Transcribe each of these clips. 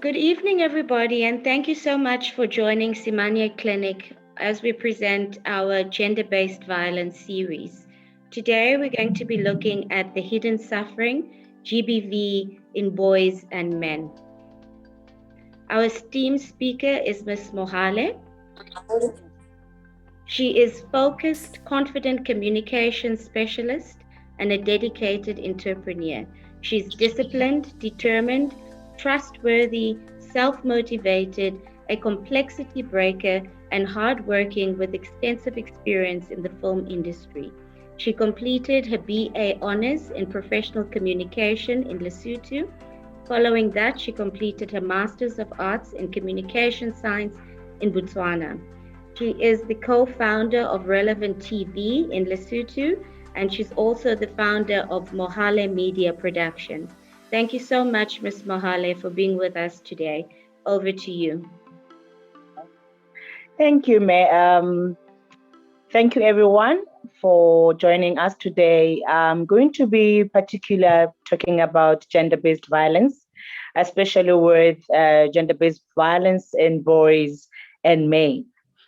Good evening, everybody, and thank you so much for joining Simania Clinic as we present our gender-based violence series. Today, we're going to be looking at the hidden suffering, GBV, in boys and men. Our esteemed speaker is Ms. Mohale. She is focused, confident communication specialist and a dedicated entrepreneur. She's disciplined, determined, trustworthy, self-motivated, a complexity breaker, and hardworking with extensive experience in the film industry. She completed her BA Honours in Professional Communication in Lesotho. Following that, she completed her Masters of Arts in Communication Science in Botswana. She is the co-founder of Relevant TV in Lesotho, and she's also the founder of Mohale Media Production. Thank you so much, Ms. Mohale, for being with us today. Over to you. Thank you, May. Thank you, everyone, for joining us today. I'm going to be particular talking about gender-based violence, especially with gender-based violence in boys and men,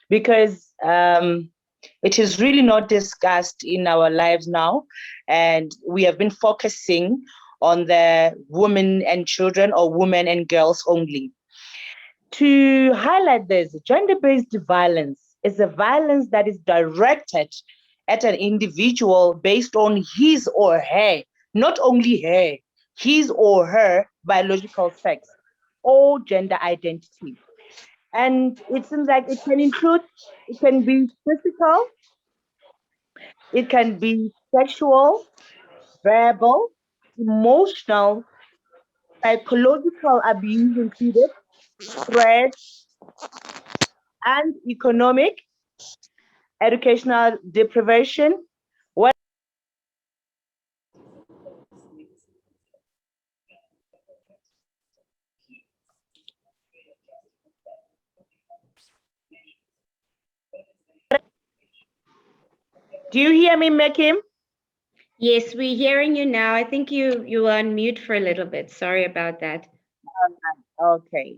because it is really not discussed in our lives now, and we have been focusing on the women and children or women and girls only. To highlight this, gender-based violence is a violence that is directed at an individual based on his or her, not only her, his or her biological sex or gender identity. And it seems like it can include, it can be physical, it can be sexual, verbal, emotional, psychological abuse included, threat, and economic, educational deprivation. What do you hear me, Mekim? Yes, we're hearing you now. I think you were on mute for a little bit. Sorry about that. Okay.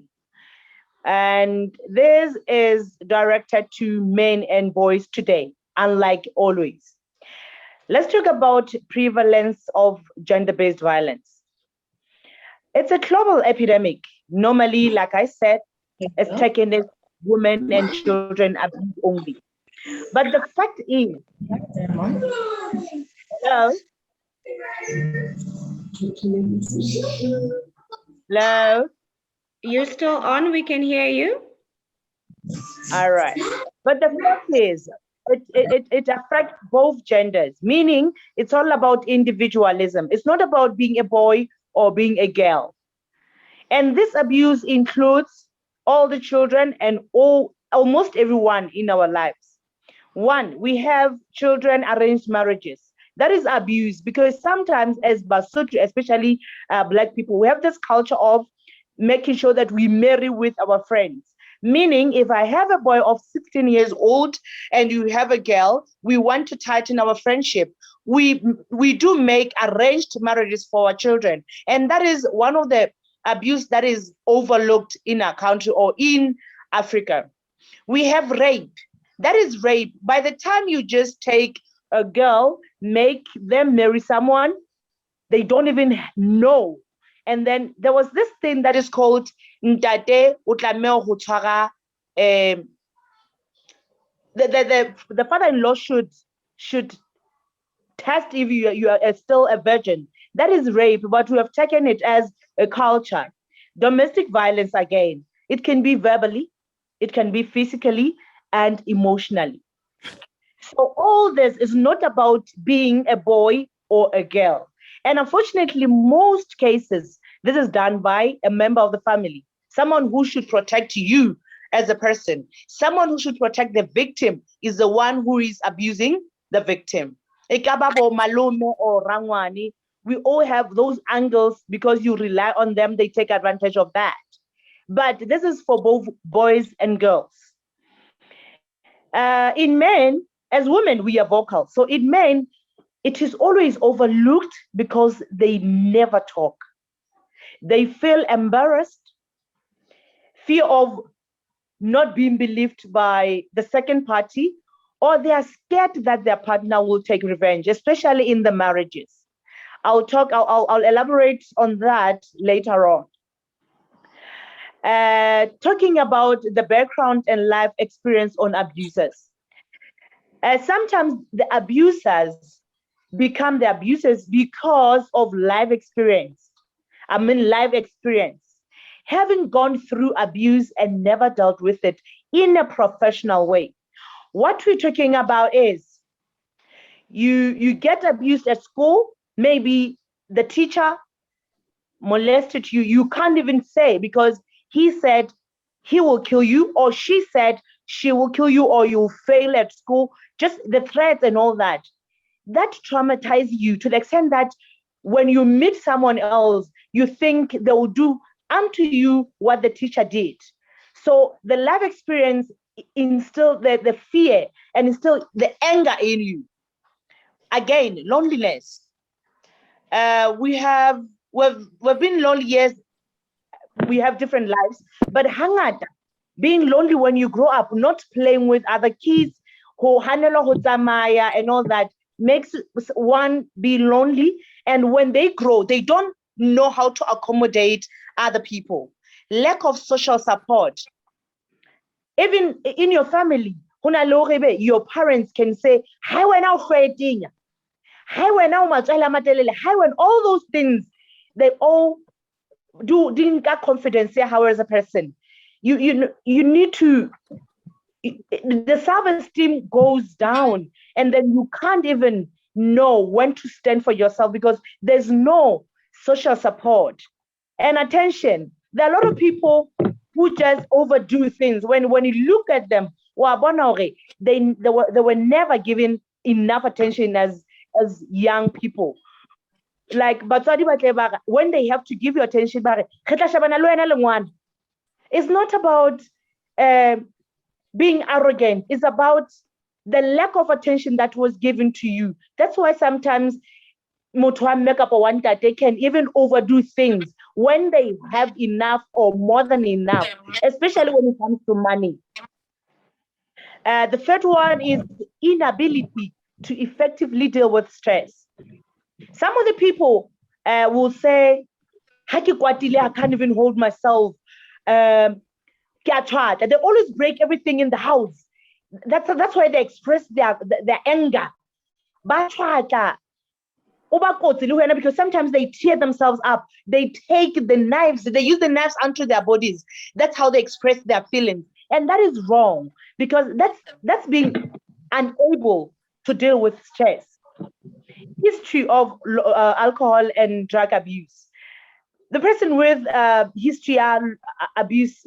And this is directed to men and boys today, unlike always. Let's talk about prevalence of gender-based violence. It's a global epidemic. Normally, like I said, it's taken as women and children abuse only. But the fact is, hello, hello, You're still on? We can hear you. all right. But the fact is, it affects both genders, meaning it's all about individualism. It's not about being a boy or being a girl. And this abuse includes all the children and almost everyone in our lives. One, we have children arranged marriages. That is abuse because sometimes as Basotho, especially Black people, we have this culture of making sure that we marry with our friends. Meaning, if I have a boy of 16 years old and you have a girl, we want to tighten our friendship. We do make arranged marriages for our children. And that is one of the abuse that is overlooked in our country or in Africa. We have rape. That is rape. By the time you just take a girl, make them marry someone, they don't even know. And then there was this thing that is called Ntate o tlameha ho tshwara, the father-in-law should test if you are still a virgin. That is rape, but we have taken it as a culture. Domestic violence, again, it can be verbally, it can be physically and emotionally. So all this is not about being a boy or a girl. And unfortunately, most cases, this is done by a member of the family, someone who should protect you as a person. Someone who should protect the victim is the one who is abusing the victim. Ekababo, Malome or Rangwani, we all have those angles because you rely on them, they take advantage of that. But this is for both boys and girls. In men, as women, we are vocal. So in men, it is always overlooked because they never talk. They feel embarrassed. fear of not being believed by the second party, or they are scared that their partner will take revenge, especially in the marriages. I'll elaborate on that later on. Talking about the background and life experience on abusers. Sometimes the abusers become the abusers because of life experience. Life experience. Having gone through abuse and never dealt with it in a professional way. What we're talking about is you get abused at school, maybe the teacher molested you, you can't even say because he said he will kill you, or she said she will kill you, or you'll fail at school, just the threats and all that. That traumatizes you to the extent that when you meet someone else, you think they will do unto you what the teacher did. So the life experience instilled the fear and instilled the anger in you. Again, loneliness. We've been lonely, yes, we have different lives, but hangata, being lonely when you grow up, not playing with other kids, who and all that, makes one be lonely. And when they grow, they don't know how to accommodate other people. Lack of social support. Even in your family, your parents can say, hi, when when all those things, they all didn't get confidence how as a person. You need to, the self-esteem goes down, and then you can't even know when to stand for yourself because there's no social support and attention. There are a lot of people who just overdo things. When you look at them, they were never given enough attention as young people. Like when they have to give you attention, it's not about being arrogant. It's about the lack of attention that was given to you. That's why sometimes makeup or one that they can even overdo things when they have enough or more than enough, especially when it comes to money. The third one is inability to effectively deal with stress. Some of the people will say, I can't even hold myself. They always break everything in the house. That's why they express their anger. Because sometimes they tear themselves up. They take the knives, they use the knives onto their bodies. That's how they express their feelings. And that is wrong, because that's being unable to deal with stress. History of alcohol and drug abuse. The person with history abuse,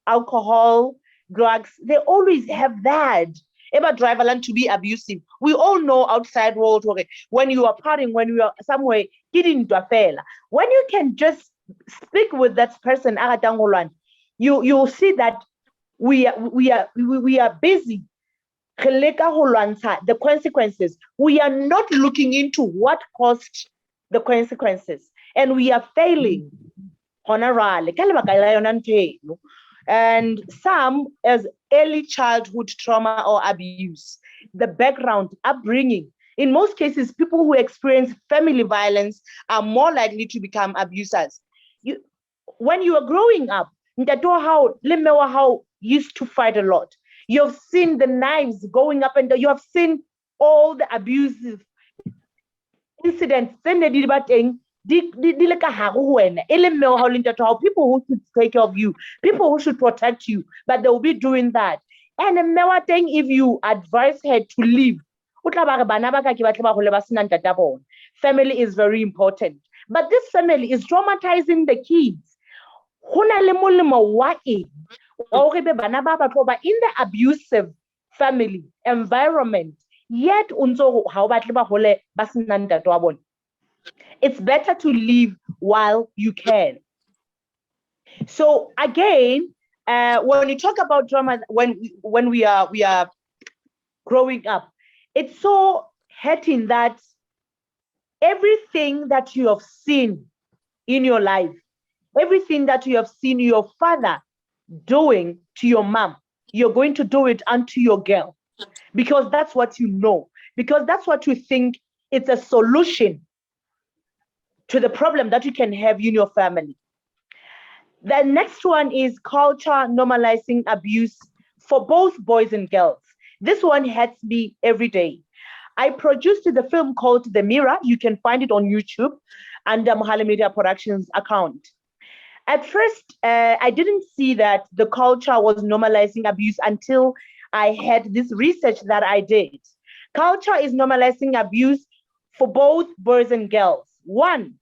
alcohol, drugs, they always have that. Ever drive along to be abusive. We all know outside world, when you are partying, when you are somewhere, when you can just speak with that person, you'll see that we are busy. The consequences. We are not looking into what caused the consequences, and we are failing. And some as early childhood trauma or abuse, the background, upbringing. In most cases, people who experience family violence are more likely to become abusers. When you are growing up, how used to fight a lot. You've seen the knives going up, and you have seen all the abusive incidents. People who should take care of you, people who should protect you, but they will be doing that. And if you advise her to leave, family is very important. But this family is traumatizing the kids. In the abusive family environment, yet it's better to leave while you can. So again, when you talk about trauma, when we are growing up, it's so hurting that everything that you have seen in your life, everything that you have seen your father doing to your mom, you're going to do it unto your girl, because that's what you know, because that's what you think it's a solution to the problem that you can have in your family. The next one is culture normalizing abuse for both boys and girls. This one hits me every day. I produced the film called The Mirror. You can find it on YouTube under Mohale Media Productions account. At first, I didn't see that the culture was normalizing abuse until I had this research that I did. Culture is normalizing abuse for both boys and girls. One,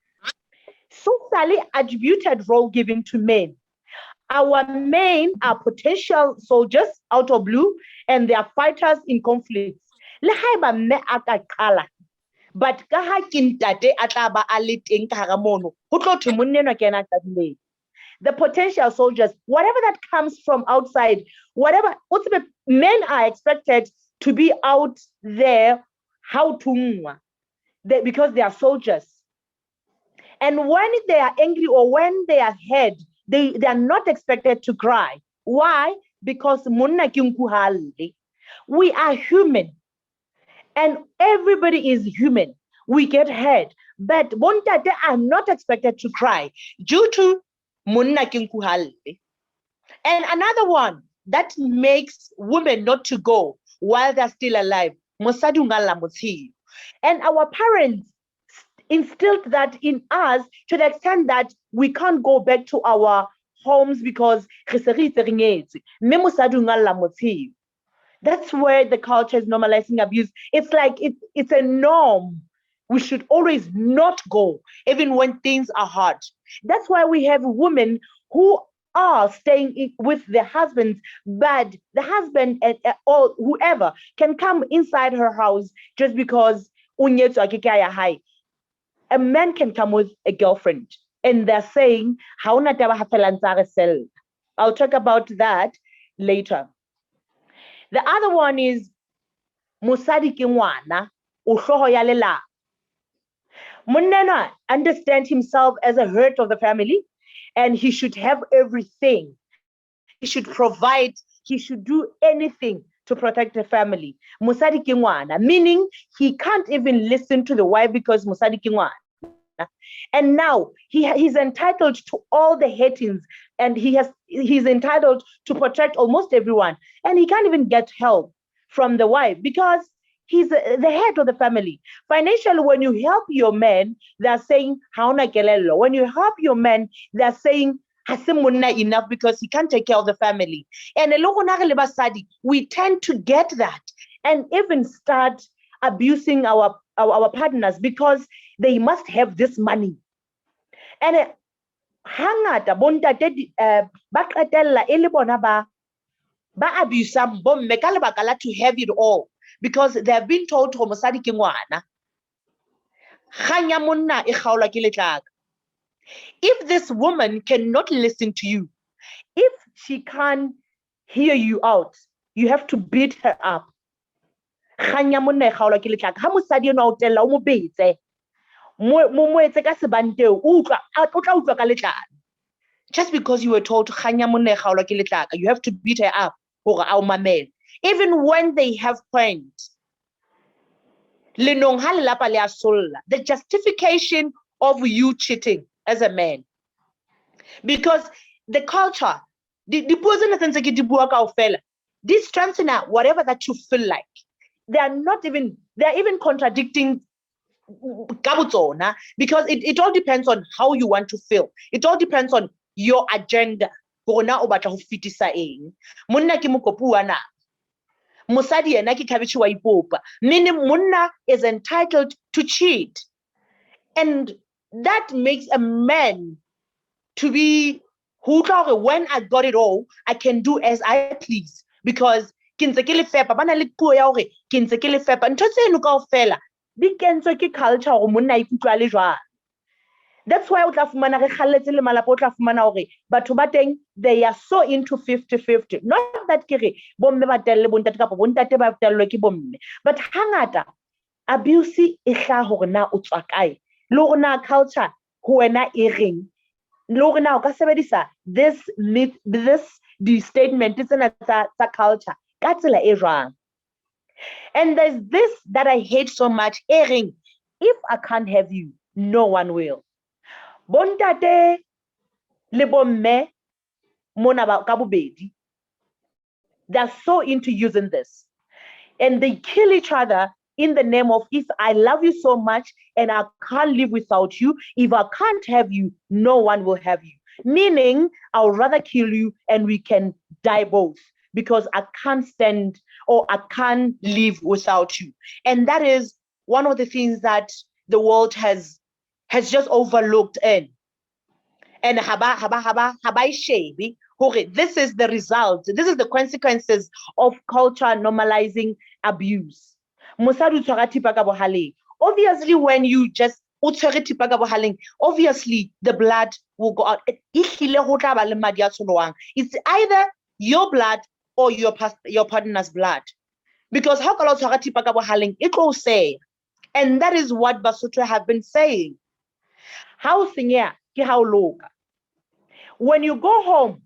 socially attributed role given to men. Our men are potential soldiers out of blue, and they are fighters in conflicts. But the potential soldiers, whatever that comes from outside, whatever, men are expected to be out there, because they are soldiers. And when they are angry or when they are hurt, they are not expected to cry. Why? Because we are human, and everybody is human. We get hurt, but they are not expected to cry due to and another one that makes women not to go while they're still alive. And our parents instilled that in us to the extent that we can't go back to our homes because that's where the culture is normalizing abuse. It's like it's a norm. We should always not go, even when things are hard. That's why we have women who are staying with their husbands, but the husband or whoever can come inside her house just because a man can come with a girlfriend, and they're saying, I'll talk about that later. The other one is Musadi Kimwana, Ushoho Yalela. Munena understands himself as a head of the family, and he should have everything. He should provide, he should do anything to protect the family. Musadi Kimwana, meaning he can't even listen to the wife because Musadi Kimwana. And now he's entitled to all the hatings, and he's entitled to protect almost everyone, and he can't even get help from the wife because he's the head of the family. Financially, when you help your men, they're saying hauna kelelo. When you help your men, they're saying hasimuna enough because he can't take care of the family. And we tend to get that and even start abusing our partners because they must have this money. And hangata bontate bakatella elibona ba abuse bom mekala bakala to have it all because they have been told to mosadi ke ngwana. Khanya monna e khaola ke letlaka. If this woman cannot listen to you, if she can't hear you out, you have to beat her up. Khanya monna e khaola ke letlaka. Ha mosadi eno o tella o mo betse. Just because you were told you have to beat her up or our man, even when they have friends. The justification of you cheating as a man, because the culture, this strengthen whatever that you feel like. They're even contradicting because it all depends on how you want to feel. It all depends on your agenda. Monna meaning monna is entitled to cheat, and that makes a man to be when I got it all, I can do as I please because culture that's why they are so into 50-50. Not that but hangata abuse culture Look now, this myth, the statement, it's a culture. And there's this that I hate so much. If I can't have you, no one will. Bontate le bomme mona ba ka bobedi. They're so into using this. And they kill each other in the name of, if I love you so much and I can't live without you, if I can't have you, no one will have you. Meaning, I would rather kill you and we can die both because I can't stand or I can't live without you. And that is one of the things that the world has just overlooked in. And this is the result, this is the consequences of culture normalizing abuse. Obviously, when you just obviously the blood will go out. It's either your blood or your partner's blood. Because how it will say, and that is what Basotho have been saying. How when you go home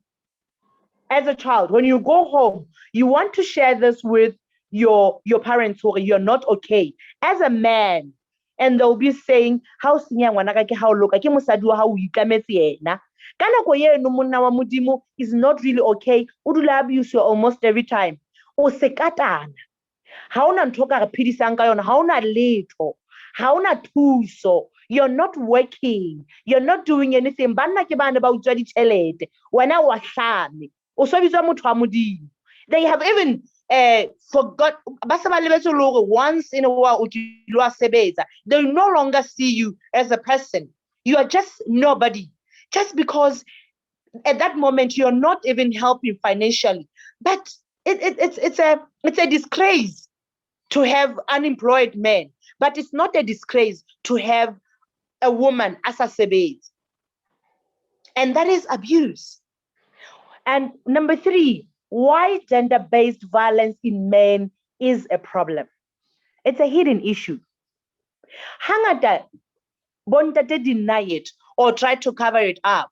as a child, when you go home, you want to share this with your parents who you're not okay as a man, and they'll be saying how is not really okay. Udula abuse you almost every time. O sekatana. Hauna ntoka repidisang ka yona, hauna letho, hauna thuso. You're not working. You're not doing anything. Banna ke bana ba utswa ditšhelete. Wena wa hlame. O so bitsa motho wa modimo. They have even forgot. Once in a while, they no longer see you as a person. You are just nobody. Just because at that moment you're not even helping financially. But it's a disgrace to have unemployed men. But it's not a disgrace to have a woman as a sebet. And that is abuse. And number 3, why gender-based violence in men is a problem. It's a hidden issue. Hangata bontate deny it or try to cover it up.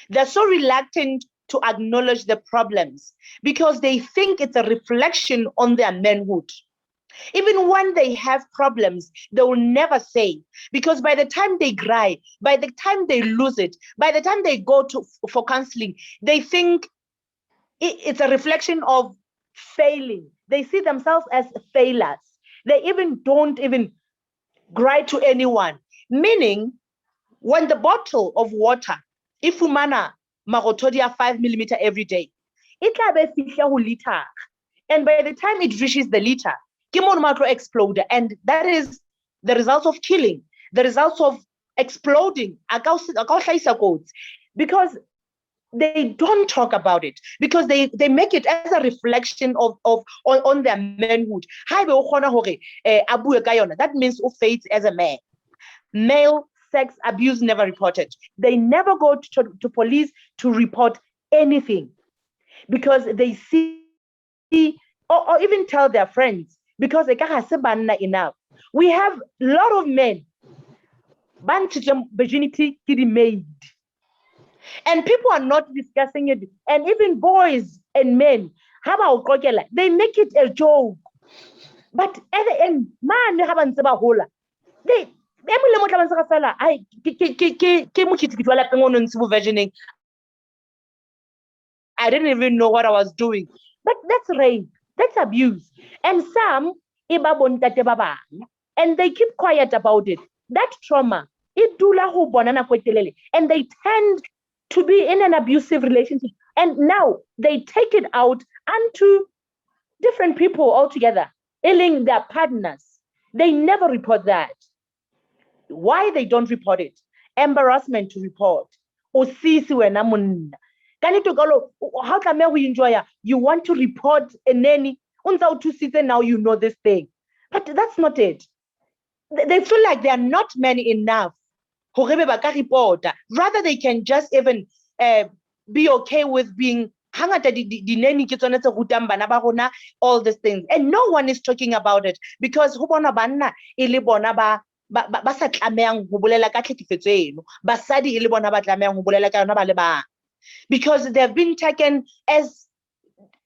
They're so reluctant to acknowledge the problems because they think it's a reflection on their manhood. Even when they have problems, they will never say, because by the time they cry, by the time they lose it, by the time they go for counseling, they think it's a reflection of failing. They see themselves as failures. They don't even cry to anyone. Meaning, when the bottle of water, if umana magotodia 5 millimeter every day, it liter. And by the time it reaches the liter, explode, and that is the result of killing, the results of exploding. Because they don't talk about it, because they make it as a reflection on their manhood. That means faith as a man. Male sex abuse never reported. They never go to police to report anything because they see or even tell their friends, because they can't enough. We have a lot of men virginity made, and people are not discussing it. And even boys and men, how about they make it a joke, but at the end, man, they I didn't even know what I was doing. But that's rape, that's abuse. And some, and they keep quiet about it. That trauma, and they tend to be in an abusive relationship. And now they take it out onto different people altogether, ailing their partners. They never report that. Why they don't report it? Embarrassment to report. How can we enjoy? You want to report a nanny? Now you know this thing. But that's not it. They feel like they are not many enough. Rather, they can just even be okay with being all these things. And no one is talking about it because ba sa tlamehang ho bolela ka tlhekefetso eno, basadi e le bona ba tlamehang ho bolela ka yona ba le bang, because they have been taken as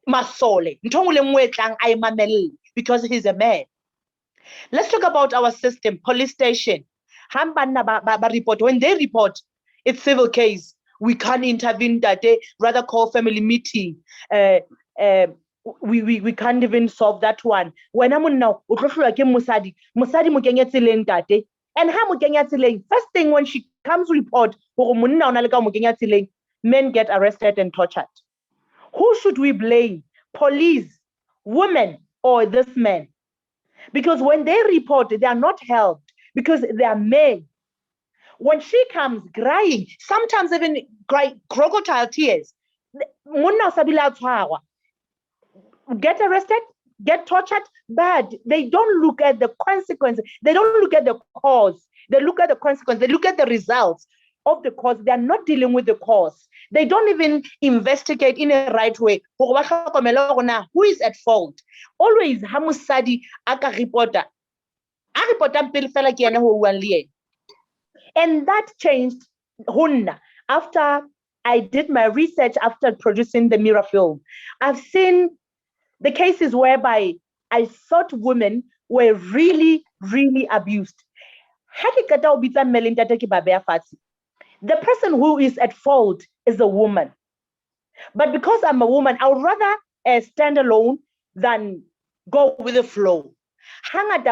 masole, ntho ngwe le ngwe e tlang a e mamelle because he's a man. Let's talk about our system, police station. Report. When they report, it's civil case. We can't intervene that day, rather call family meeting. We can't even solve that one. When I'm now, musadi mo kenya tseleng tate. And ha mo kenya tseleng, first thing when she comes report, men get arrested and tortured. Who should we blame? Police, women, or this man? Because when they report, they are not helped because they are men. When she comes crying, sometimes even cry crocodile tears, get arrested, get tortured, but they don't look at the consequences. They don't look at the cause. They look at the consequence. They look at the results of the cause. They are not dealing with the cause. They don't even investigate in a right way. Who is at fault? Always hamusadi aka reporter. A reporter pele fela ke ena ho buang le yena. And that changed Hunna. After I did my research after producing the Mirror film, I've seen the cases whereby I thought women were really, really abused. The person who is at fault is a woman. But because I'm a woman, I would rather stand alone than go with the flow. But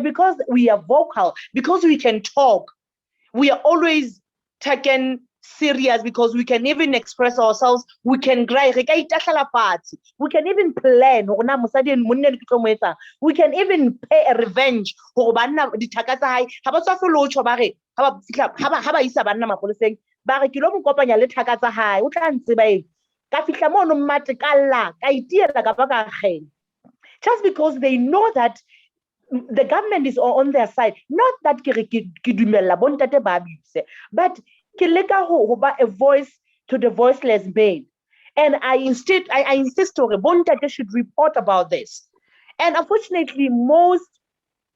because we are vocal, because we can talk, we are always taken serious because we can even express ourselves, we can cry, we can even plan, we can even pay a revenge. Just because they know that the government is on their side. Not that but a voice to the voiceless man. And I insist they should report about this. And unfortunately, most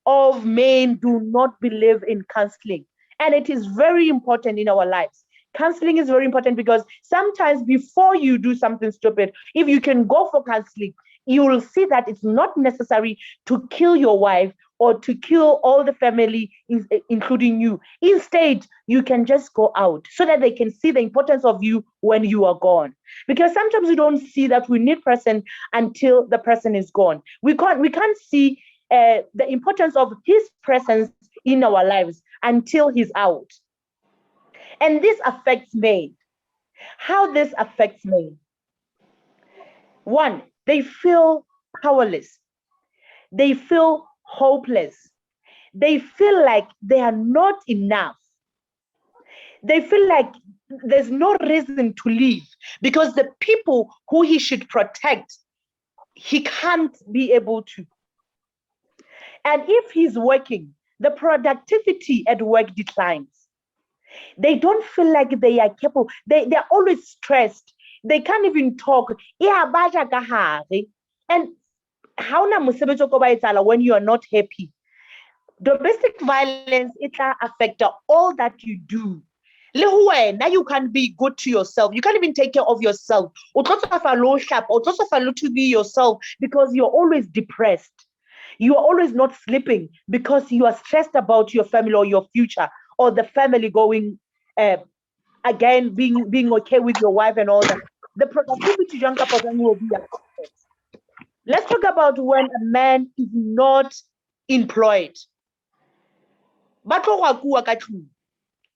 of men do not believe in counseling. And it is very important in our lives. Counseling is very important because sometimes before you do something stupid, if you can go for counseling, you will see that it's not necessary to kill your wife or to kill all the family, including you. Instead, you can just go out so that they can see the importance of you when you are gone. Because sometimes we don't see that we need person until the person is gone. We can't see the importance of his presence in our lives until he's out. And this affects men. How this affects men? One, they feel powerless. They feel hopeless. They feel like they are not enough. They feel like there's no reason to live because the people who he should protect, he can't be able to. And if he's working, the productivity at work declines. They don't feel like they are capable. They're always stressed. They can't even talk. And how when you are not happy? Domestic violence, it can affect all that you do. Now you can't be good to yourself. You can't even take care of yourself. Or to be yourself because you're always depressed. You are always not sleeping because you are stressed about your family or your future or the family going again being okay with your wife and all that. The productivity younger person will be affected. Let's talk about when a man is not employed.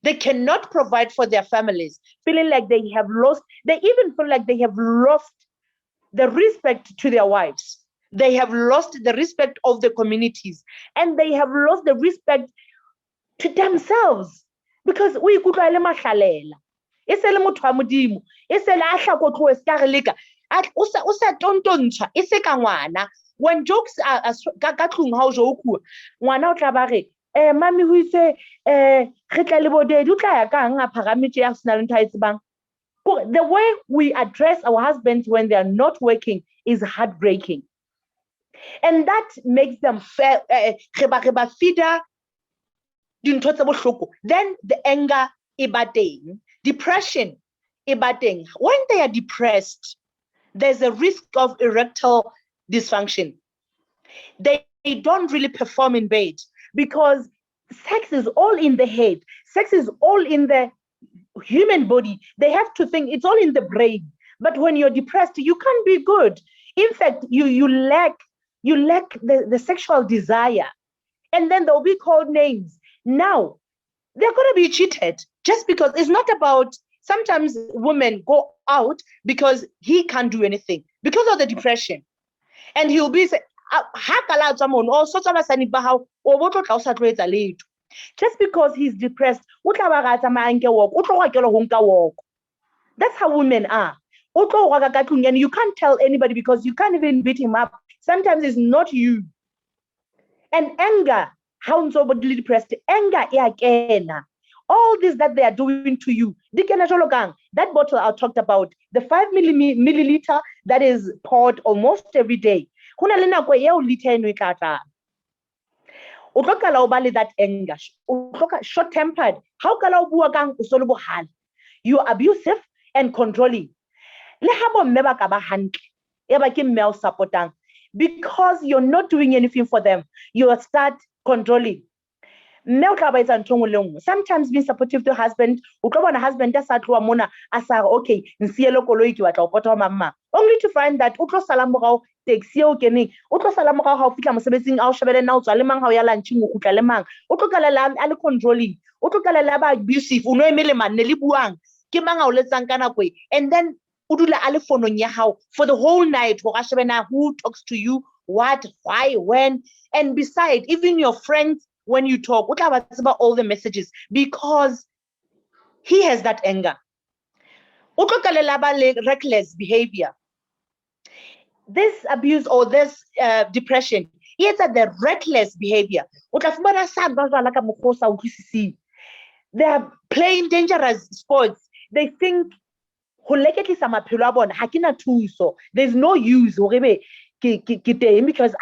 They cannot provide for their families, feeling like they even feel like they have lost the respect to their wives. They have lost the respect of the communities, and they have lost the respect to themselves. Because we could when jokes are Mami who say the way we address our husbands when they are not working is heartbreaking. And that makes them feeder. Then the anger ibateng, depression ibateng. When they are depressed, there's a risk of erectile dysfunction. They don't really perform in bed because sex is all in the head. Sex is all in the human body. They have to think, it's all in the brain. But when you're depressed, you can't be good. In fact, you lack the sexual desire. And then they'll be called names. Now, they're going to be cheated just because it's not about, sometimes women go out because he can't do anything because of the depression. And he'll be saying, just because he's depressed, that's how women are. And you can't tell anybody because you can't even beat him up. Sometimes it's not you. And anger, how somebody depressed, anger, all this that they are doing to you. That bottle I talked about, the 5 milliliter that is poured almost every day. That anger, short-tempered. How you are abusive and controlling. Because you're not doing anything for them, you start controlling. Sometimes being supportive to husband, husband okay, only to find that controlling, abusive, and then for the whole night, who talks to you, what, why, when, and beside, even your friends, when you talk, about all the messages, because he has that anger. Reckless behavior. This abuse or this depression, it's the reckless behavior. They are playing dangerous sports. They think there's no use because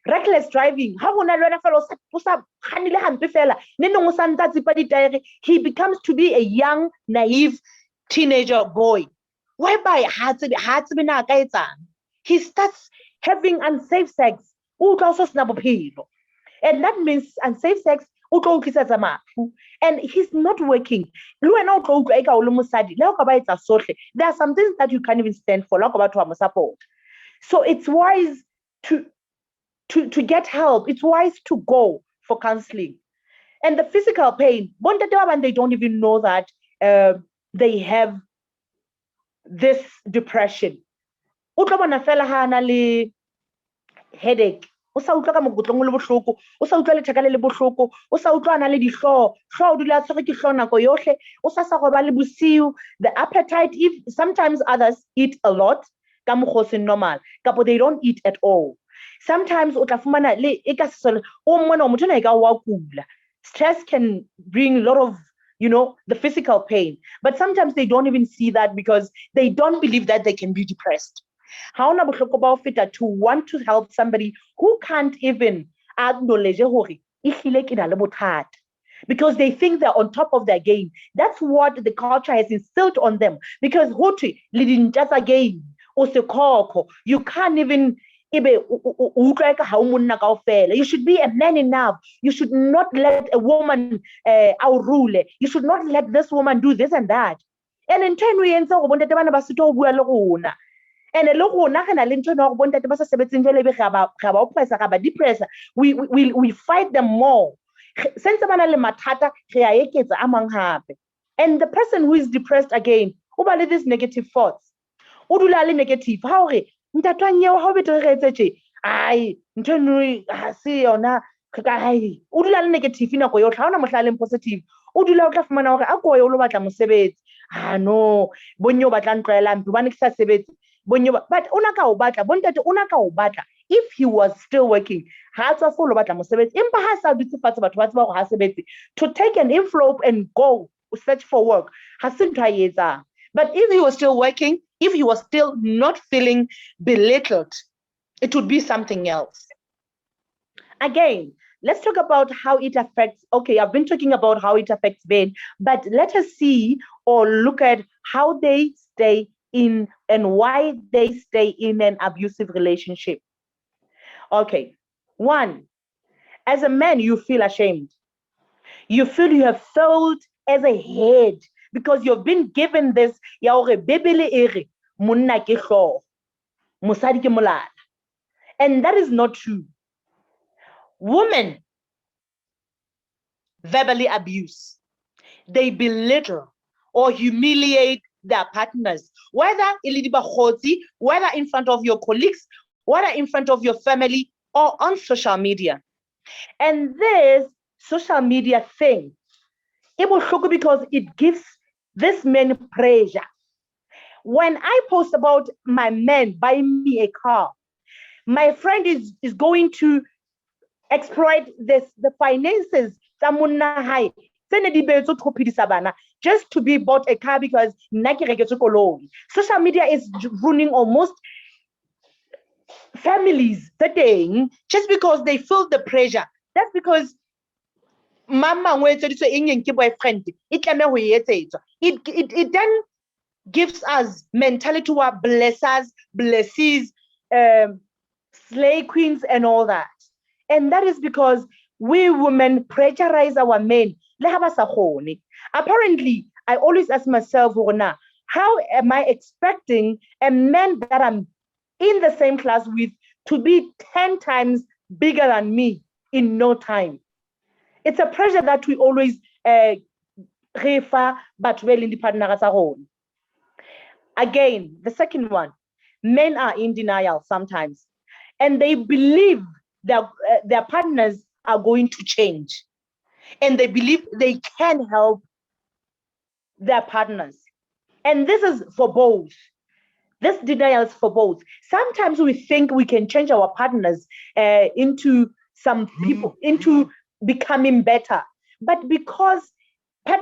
reckless driving. He becomes to be a young, naive teenager boy, whereby he starts having unsafe sex. And that means unsafe sex, and he's not working. There are some things that you can't even stand for. So it's wise to get help. It's wise to go for counseling. And the physical pain, they don't even know that they have this depression. Headache. The appetite, if sometimes others eat a lot, normal, they don't eat at all. Sometimes stress can bring a lot of, the physical pain, but sometimes they don't even see that because they don't believe that they can be depressed. How to want to help somebody who can't even acknowledge because they think they're on top of their game. That's what the culture has instilled on them. Because you can't even, you should be a man enough. You should not let a woman outrule. You should not let this woman do this and that. And in turn, we answer and we fight them more. And the person who is depressed again, these negative thoughts. Negative. How positive. No, but if he was still working, to take an envelope and go search for work. But if he was still working, if he was still not feeling belittled, it would be something else. Again, let's talk about how it affects. Okay, I've been talking about how it affects men, but let us see or look at how they stay in and why they stay in an abusive relationship. Okay, one, as a man, you feel ashamed. You feel you have failed as a head because you've been given this, and that is not true. Women verbally abuse, they belittle or humiliate their partners, whether whether in front of your colleagues, whether in front of your family or on social media. And this social media thing, it will shock because it gives this man pressure. When I post about my man buying me a car, my friend is going to exploit the finances just to be bought a car because social media is ruining almost families just because they feel the pressure. That's because mama boyfriend it then gives us mentality to our blessers, blesses, slay queens and all that. And that is because we women pressurize our men. Apparently, I always ask myself, how am I expecting a man that I'm in the same class with to be 10 times bigger than me in no time? It's a pressure that we always refer, but well in the partner. Again, the second one, men are in denial sometimes, and they believe that their partners are going to change, and they believe they can help their partners. And this is for both. This denial is for both. Sometimes we think we can change our partners into some people, into becoming better. But because they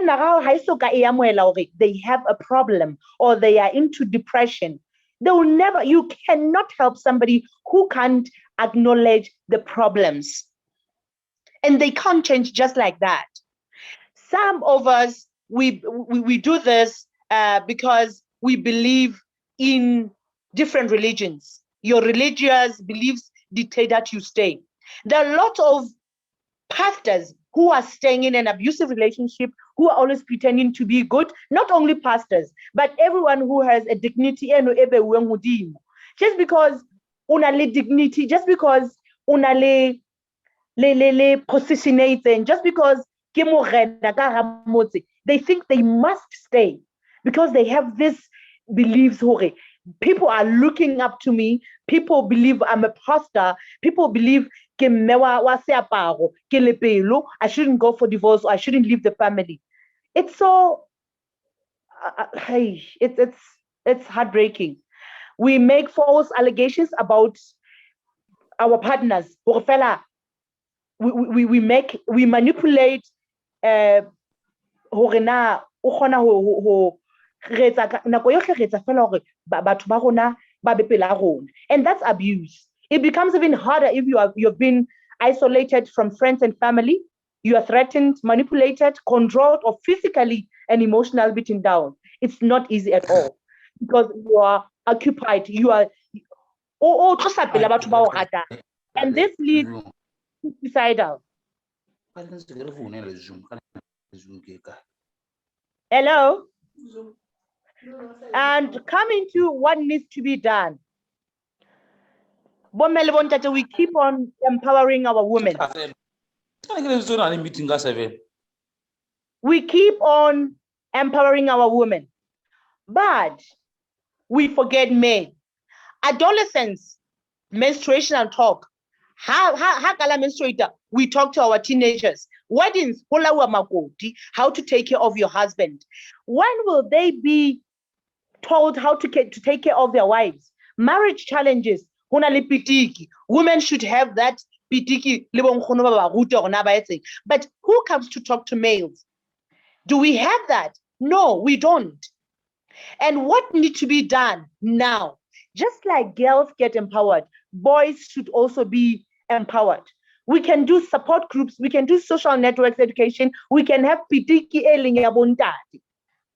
have a problem or they are into depression, they will never, you cannot help somebody who can't acknowledge the problems. And they can't change just like that. Some of us, we do this because we believe in different religions. Your religious beliefs dictate that you stay. There are a lot of pastors who are staying in an abusive relationship, who are always pretending to be good. Not only pastors, but everyone who has a dignity. Just because unale dignity, just because unale positionating, just because they think they must stay because they have this beliefs. People are looking up to me. People believe I'm a pastor. People believe I shouldn't go for divorce, or I shouldn't leave the family. It's so it's heartbreaking. We make false allegations about our partners. We manipulate and that's abuse. It becomes even harder if you've been isolated from friends and family. You are threatened, manipulated, controlled, or physically and emotionally beaten down. It's not easy at all because you are occupied. You are and this leads to suicidal. Hello? And coming to what needs to be done. We keep on empowering our women. We keep on empowering our women, but we forget men. Adolescents, menstruational talk. How menstruator? We talk to our teenagers. Weddings, how to take care of your husband. When will they be told how to take care of their wives? Marriage challenges. Women should have that. But who comes to talk to males? Do we have that? No, we don't. And what needs to be done now Just like girls get empowered, boys should also be empowered. We can do support groups, we can do social networks education, we can have pitiki eling ya bontati,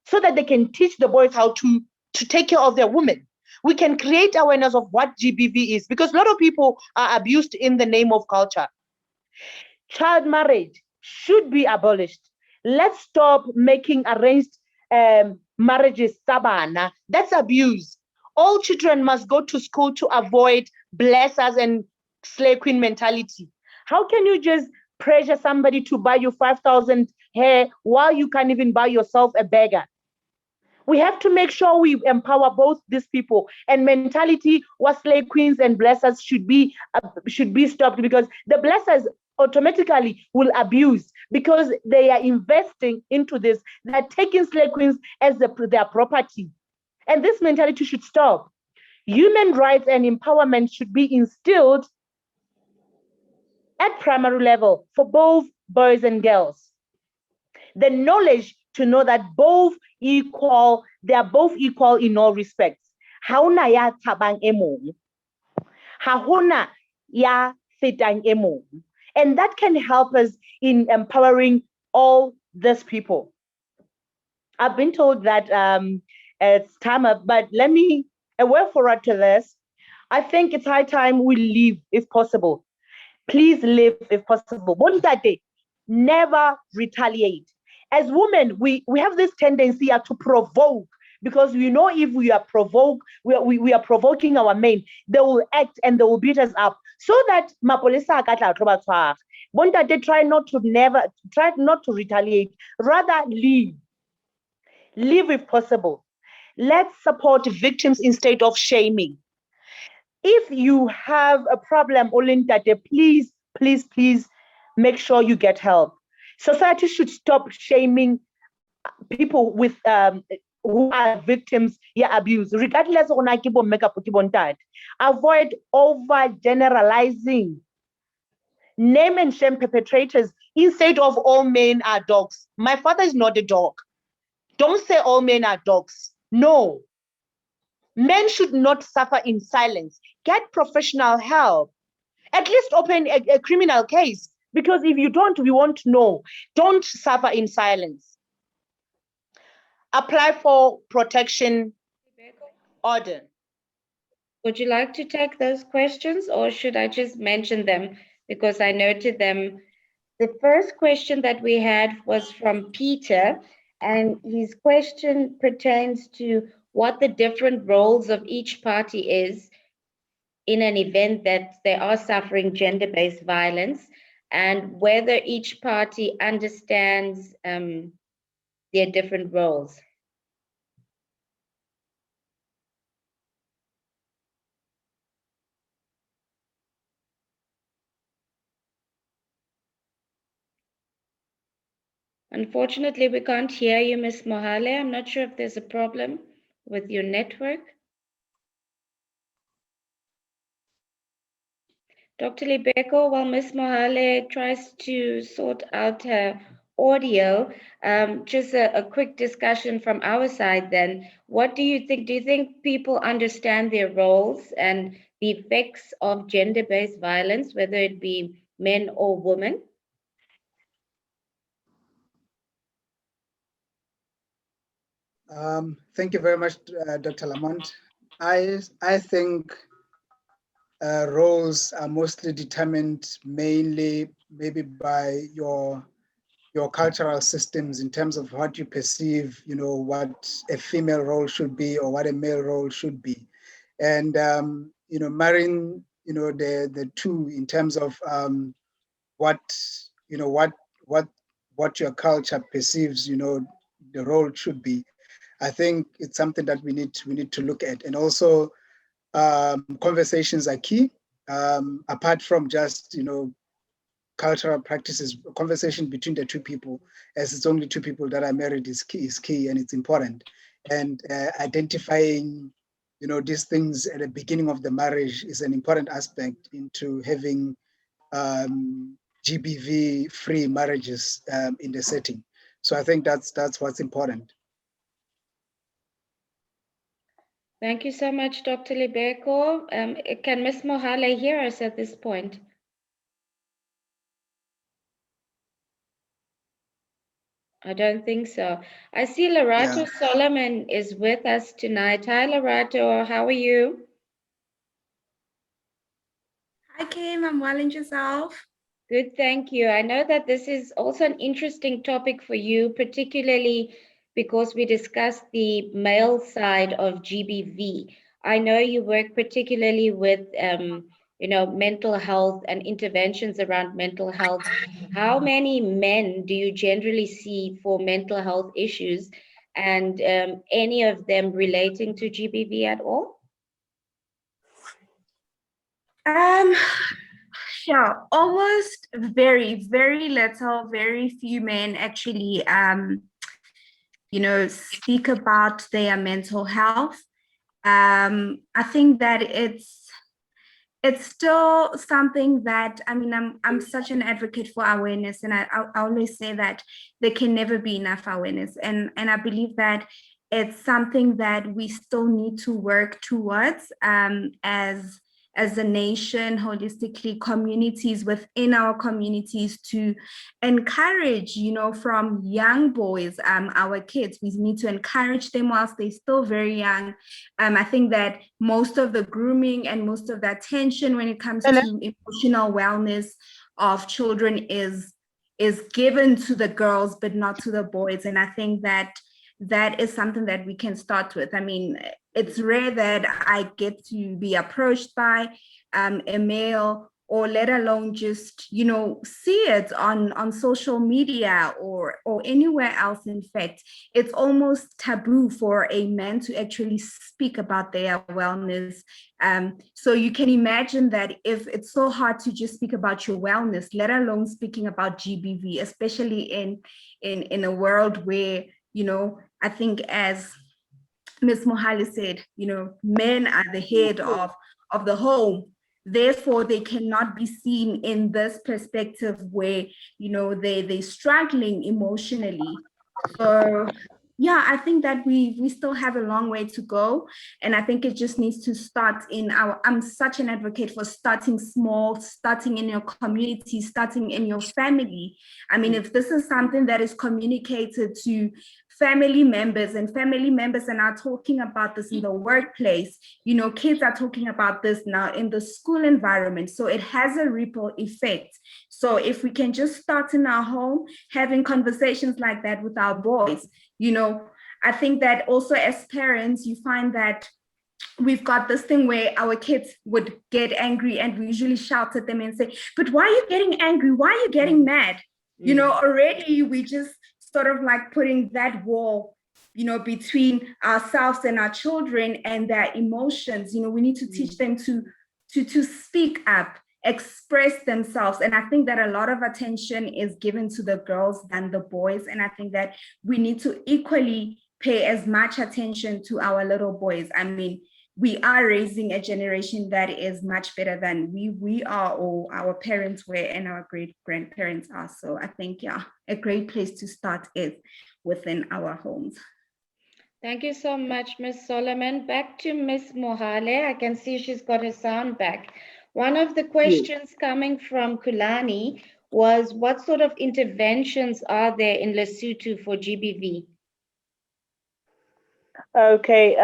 so that they can teach the boys how to take care of their women. We can create awareness of what GBV is, because a lot of people are abused in the name of culture. Child marriage should be abolished. Let's stop making arranged marriages sabana. That's abuse. All children must go to school to avoid blessers and slave queen mentality. How can you just pressure somebody to buy you 5,000 hair while you can't even buy yourself a beggar? We have to make sure we empower both these people, and mentality was slave queens and blessers should be stopped, because the blessers automatically will abuse because they are investing into this. They're taking slave queens as their property, and this mentality should stop. Human rights and empowerment should be instilled at primary level for both boys and girls. The knowledge to know that they are both equal in all respects. Hauna ya tabang emong. Hahuna ya fetang emong. And that can help us in empowering all these people. I've been told that it's time up, but let me a word forward to this. I think it's high time we leave if possible. Please live if possible. Bontate, never retaliate. As women, we have this tendency to provoke, because we know if we are provoked, we are provoking our men, they will act and they will beat us up. So that mapolisa Bontate, try not to retaliate. Rather leave. Leave if possible. Let's support victims instead of shaming. If you have a problem, Olintate, please make sure you get help. Society should stop shaming people with who are victims of abuse, regardless of avoid over generalizing. Name and shame perpetrators instead of all men are dogs. My father is not a dog. Don't say all men are dogs. No. Men should not suffer in silence. Get professional help. At least open a criminal case, because if you don't, we won't know. Don't suffer in silence. Apply for protection order. Would you like to take those questions, or should I just mention them because I noted them? The first question that we had was from Peter, and his question pertains to what the different roles of each party is in an event that they are suffering gender-based violence, and whether each party understands their different roles. Unfortunately, we can't hear you, Ms. Mohale. I'm not sure if there's a problem with your network. Dr. Libeko, while Ms. Mohale tries to sort out her audio, just a quick discussion from our side then. What do you think? Do you think people understand their roles and the effects of gender-based violence, whether it be men or women? Thank you very much, Dr. Lamont. I think roles are mostly determined mainly maybe by your cultural systems in terms of what you perceive, what a female role should be or what a male role should be. And, marrying, the two in terms of what your culture perceives, the role should be. I think it's something that we need to look at. And also conversations are key. Apart from just, cultural practices, conversation between the two people, as it's only two people that are married is key and it's important. And identifying, these things at the beginning of the marriage is an important aspect into having GBV-free marriages in the setting. So I think that's what's important. Thank you so much, Dr. Libeko. Can Ms. Mohale hear us at this point? I don't think so. I see Lerato Yeah. Solomon is with us tonight. Hi, Lerato. How are you? Hi, Kim. I'm well, and yourself? Good, thank you. I know that this is also an interesting topic for you, particularly because we discussed the male side of GBV. I know you work particularly with, mental health and interventions around mental health. How many men do you generally see for mental health issues, and any of them relating to GBV at all? Um, yeah, almost very, very little, very few men actually, speak about their mental health. I think that it's still something that, I mean, I'm such an advocate for awareness, and I always say that there can never be enough awareness, and I believe that it's something that we still need to work towards, as a nation, holistically, communities within our communities, to encourage, from young boys, our kids. We need to encourage them whilst they're still very young. I think that most of the grooming and most of the attention when it comes to emotional wellness of children is given to the girls, but not to the boys. And I think that that is something that we can start with. I mean, it's rare that I get to be approached by a male, or let alone just, see it on social media or anywhere else. In fact, it's almost taboo for a man to actually speak about their wellness. So you can imagine that if it's so hard to just speak about your wellness, let alone speaking about GBV, especially in a world where, I think, as Ms. Mohali said, men are the head of the home. Therefore, they cannot be seen in this perspective where, they're struggling emotionally. So yeah, I think that we still have a long way to go. And I think it just needs to start I'm such an advocate for starting small, starting in your community, starting in your family. I mean, if this is something that is communicated to family members, and family members are now talking about this in the workplace, kids are talking about this now in the school environment. So it has a ripple effect. So if we can just start in our home, having conversations like that with our boys, I think that also as parents, you find that we've got this thing where our kids would get angry and we usually shout at them and say, but why are you getting angry? Why are you getting mad? Already we just sort of like putting that wall, between ourselves and our children and their emotions. We need to teach them to speak up, express themselves. And I think that a lot of attention is given to the girls than the boys. And I think that we need to equally pay as much attention to our little boys. I mean, we are raising a generation that is much better than we are, or our parents were, and our great grandparents are. So I think, yeah, a great place to start is within our homes. Thank you so much, Ms. Solomon. Back to Ms. Mohale. I can see she's got her sound back. One of the questions coming from Kulani was, what sort of interventions are there in Lesotho for GBV? Okay,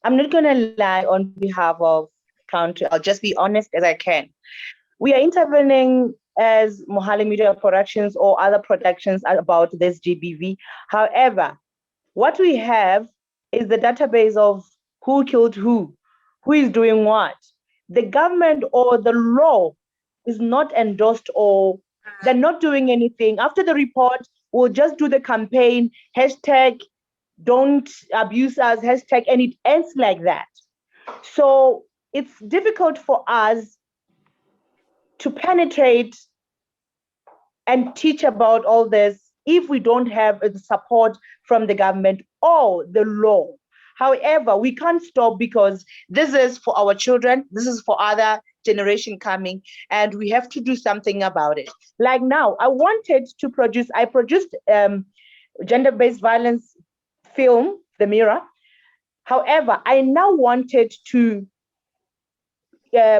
I'm not going to lie on behalf of country. I'll just be honest as I can. We are intervening as Mohale Media Productions or other productions about this GBV. However, what we have is the database of who killed who is doing what. The government or the law is not endorsed, or they're not doing anything. After the report, we'll just do the campaign, hashtag don't abuse us, hashtag, and it ends like that. So it's difficult for us to penetrate and teach about all this if we don't have the support from the government or the law. However, we can't stop, because this is for our children, this is for other generation coming, and we have to do something about it. Like now, I produced gender-based violence film, The Mirror. However, I now wanted to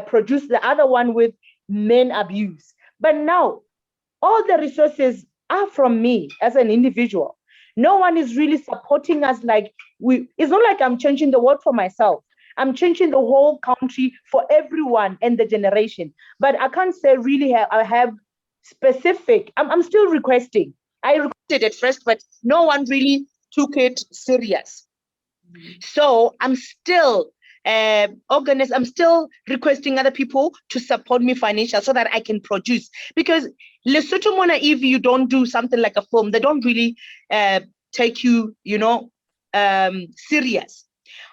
produce the other one with men abuse. But now all the resources are from me as an individual. No one is really supporting us. It's not like I'm changing the world for myself. I'm changing the whole country for everyone and the generation. But I can't say really I have specific, I'm still requesting. I requested at first, but no one really took it serious. So I'm still organized. I'm still requesting other people to support me financially so that I can produce. Because Lesotho Mona, if you don't do something like a film, they don't really take you, serious.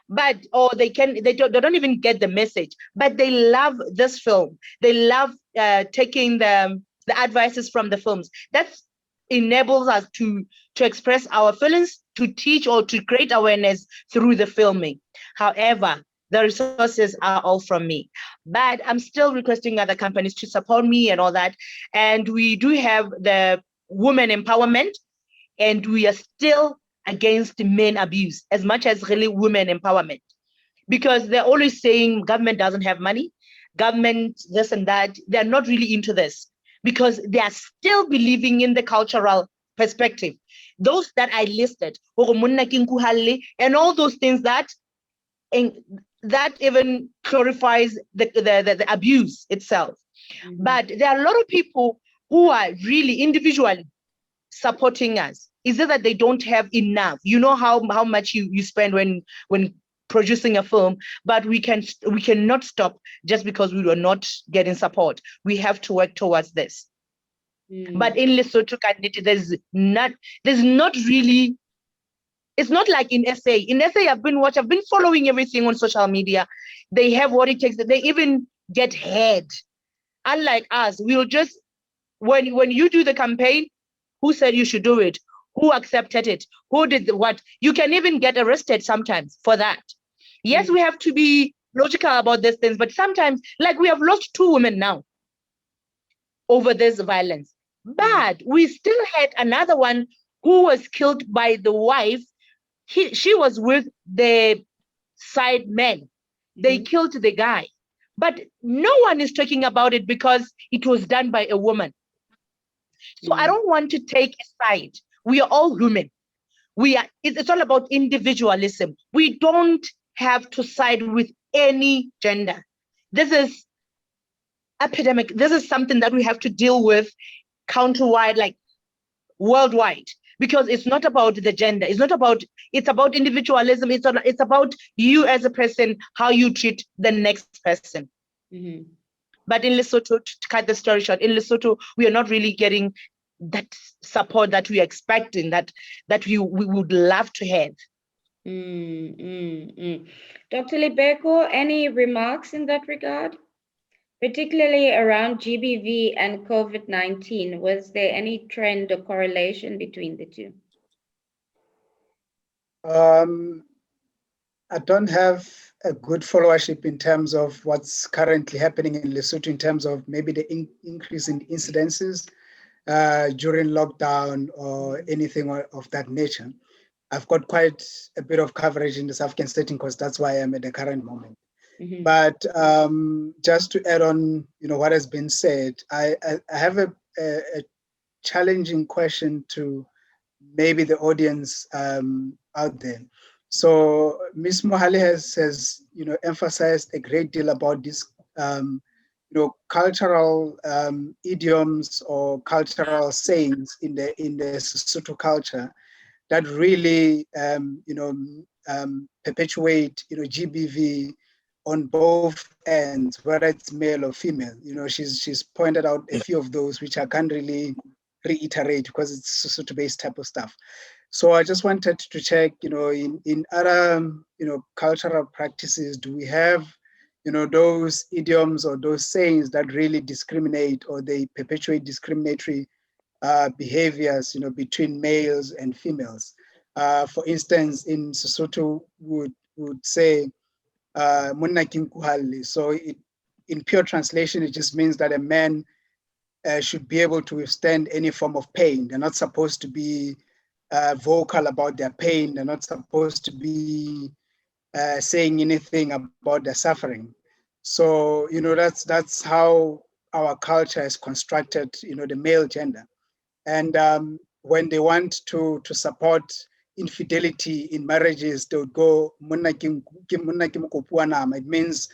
But or they don't even get the message. But they love this film. They love taking the advices from the films. That's enables us to express our feelings, to teach or to create awareness through the filming. However, the resources are all from me, but I'm still requesting other companies to support me and all that. And we do have the women empowerment, and we are still against men abuse as much as really women empowerment, because they're always saying government doesn't have money, government this and that. They're not really into this, because they are still believing in the cultural perspective. Those that I listed, and all those things that even glorifies the abuse itself. Mm-hmm. But there are a lot of people who are really individually supporting us. Is it that they don't have enough? You know how much you spend when producing a film, but we cannot stop just because we were not getting support. We have to work towards this. But in Lesotho community, there's not really. It's not like in SA. In SA, I've been following everything on social media. They have what it takes. They even get head. Unlike us, we'll just when you do the campaign, who said you should do it? Who accepted it? Who did what? You can even get arrested sometimes for that. Yes, we have to be logical about these things, but sometimes, like, we have lost 2 women now over this violence. But we still had another one who was killed by the wife. She was with the side men. They killed the guy. But no one is talking about it because it was done by a woman. So I don't want to take a side. We are all women. It's all about individualism. We don't have to side with any gender. This is epidemic. This is something that we have to deal with countrywide, like worldwide, because it's not about the gender. It's about individualism. It's about you as a person, how you treat the next person. Mm-hmm. But in Lesotho, to cut the story short, in Lesotho, we are not really getting that support that we are expecting, that we would love to have. Dr. Libeko, any remarks in that regard? Particularly around GBV and COVID-19, was there any trend or correlation between the two? I don't have a good followership in terms of what's currently happening in Lesotho in terms of maybe the increase in incidences during lockdown or anything of that nature. I've got quite a bit of coverage in the South African setting because that's why I'm at the current moment. Mm-hmm. But just to add on, what has been said, I have a challenging question to maybe the audience out there. So Ms. Mohale has emphasized a great deal about this, cultural idioms or cultural sayings in the Sesotho culture that really, perpetuate, GBV on both ends, whether it's male or female. She's pointed out a few of those, which I can't really reiterate because it's Sesotho-based type of stuff. So I just wanted to check, in other, cultural practices, do we have, those idioms or those sayings that really discriminate or they perpetuate discriminatory behaviors, between males and females? For instance, in Sesotho would say, "Monna ke nkuhalle." So in pure translation, it just means that a man should be able to withstand any form of pain. They're not supposed to be vocal about their pain. They're not supposed to be saying anything about their suffering. So, that's how our culture is constructed, the male gender. And when they want to support infidelity in marriages, they would go, it means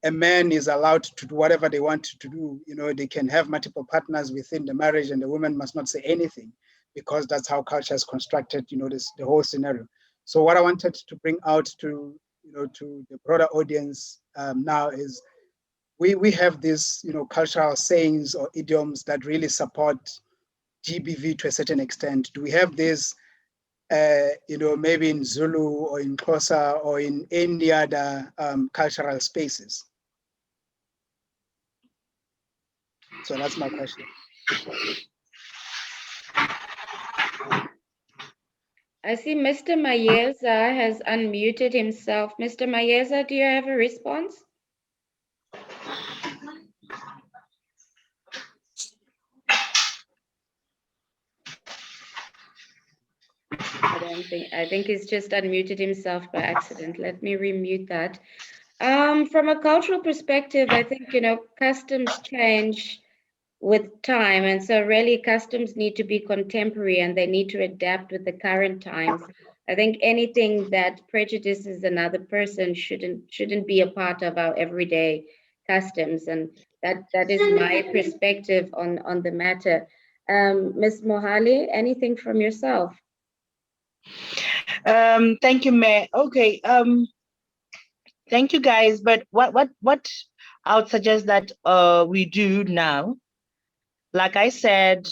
a man is allowed to do whatever they want to do. They can have multiple partners within the marriage, and the woman must not say anything, because that's how culture is constructed, the whole scenario. So what I wanted to bring out to the broader audience now is we have these cultural sayings or idioms that really support GBV to a certain extent. Do we have this maybe in Zulu or in Xhosa or in any other cultural spaces? So that's my question. I see Mr. Mayeza has unmuted himself. Mr. Mayeza, do you have a response? I think he's just unmuted himself by accident. Let me remute that. From a cultural perspective, I think, customs change with time. And so really customs need to be contemporary and they need to adapt with the current times. I think anything that prejudices another person shouldn't be a part of our everyday customs. And that is my perspective on the matter. Ms. Mohali, anything from yourself? Thank you, Mayor. Okay. Thank you, guys. But what I would suggest that we do now, like I said,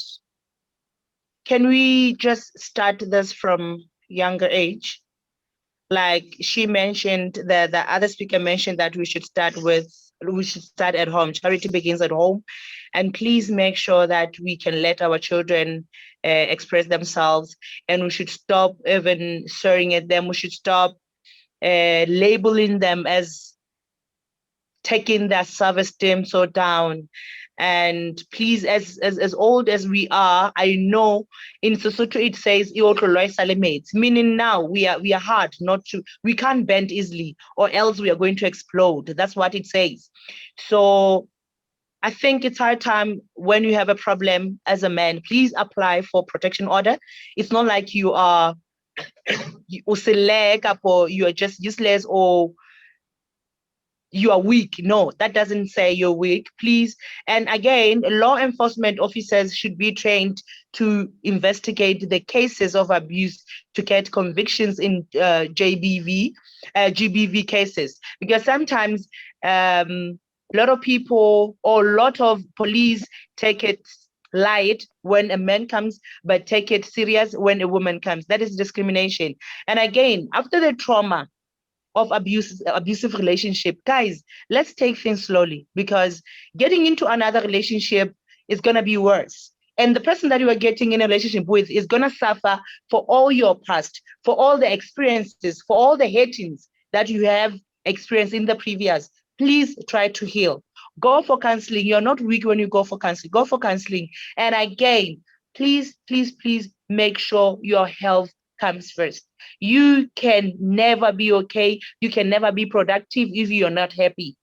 can we just start this from younger age? Like she mentioned, the other speaker mentioned that we should start at home. Charity begins at home. And please make sure that we can let our children express themselves, and we should stop even staring at them. We should stop labeling them as taking their self-esteem so down. And please, as old as we are, I know in Sesotho it says meaning now we are hard not to, we can't bend easily or else we are going to explode. That's what it says. So I think it's high time when you have a problem as a man, please apply for protection order. It's not like you are or you are just useless or you are weak. No, that doesn't say you're weak, please. And again, law enforcement officers should be trained to investigate the cases of abuse to get convictions in GBV cases, because sometimes a lot of people or a lot of police take it light when a man comes, but take it serious when a woman comes. That is discrimination. And again, after the trauma of abusive relationship, guys, let's take things slowly, because getting into another relationship is going to be worse. And the person that you are getting in a relationship with is going to suffer for all your past, for all the experiences, for all the hatings that you have experienced in the previous. Please try to heal. Go for counseling. You're not weak when you go for counseling. Go for counseling. And again, please, please, please make sure your health comes first. You can never be okay. You can never be productive if you're not happy.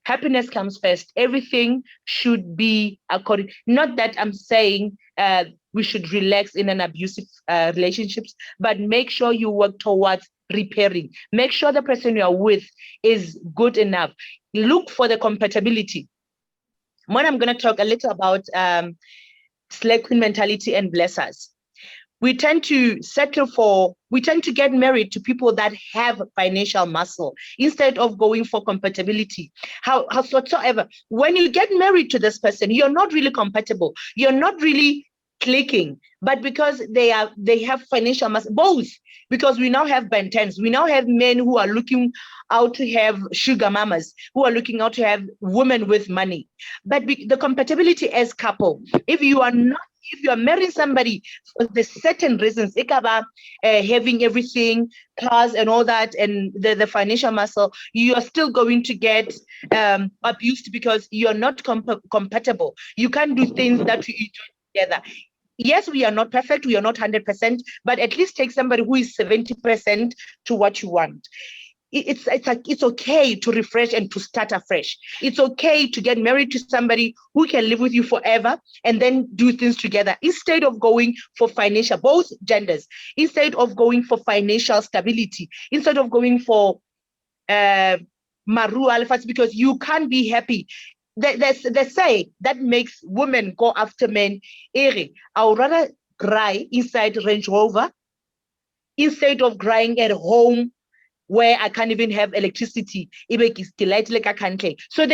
Happiness comes first. Everything should be according. Not that I'm saying we should relax in an abusive relationships, but make sure you work towards repairing. Make sure the person you are with is good enough. Look for the compatibility. When I'm going to talk a little about slave queen mentality and blessers, we tend to get married to people that have financial muscle instead of going for compatibility. Howsoever, when you get married to this person, you're not really compatible. You're not really clicking, but because they have financial muscle, both, because we now have Bentens, we now have men who are looking out to have sugar mamas, who are looking out to have women with money. But the compatibility as couple, if you are marrying somebody for the certain reasons, having everything, cars and all that, and the financial muscle, you are still going to get abused because you're not compatible. You can't do things that you enjoy together. Yes, we are not perfect. We are not 100%, but at least take somebody who is 70% to what you want. it's like it's okay to refresh and to start afresh. It's okay to get married to somebody who can live with you forever and then do things together, instead of going for financial, both genders, instead of going for financial stability, instead of going for maru alphas, because you can't be happy. They say that makes women go after men. I would rather cry inside Range Rover instead of crying at home where I can't even have electricity. So they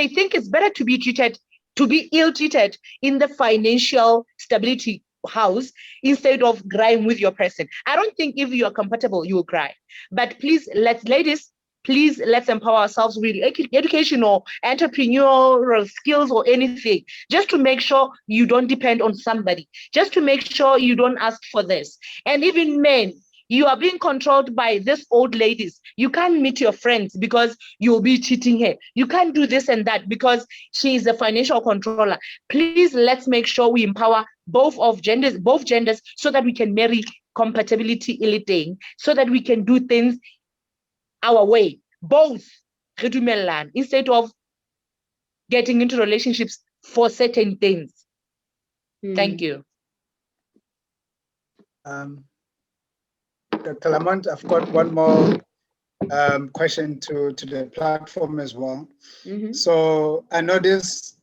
think it's better to be treated, to be ill-treated in the financial stability house instead of crying with your person. I don't think if you are compatible, you will cry. But please, ladies, please let's empower ourselves with educational, entrepreneurial skills or anything, just to make sure you don't depend on somebody, just to make sure you don't ask for this. And even men, you are being controlled by these old ladies. You can't meet your friends because you'll be cheating her. You can't do this and that because she is a financial controller. Please, let's make sure we empower both genders, so that we can marry compatibility elite, so that we can do things our way. Both instead of getting into relationships for certain things. Thank you. Dr. Lamont, I've got one more question to the platform as well. So I know this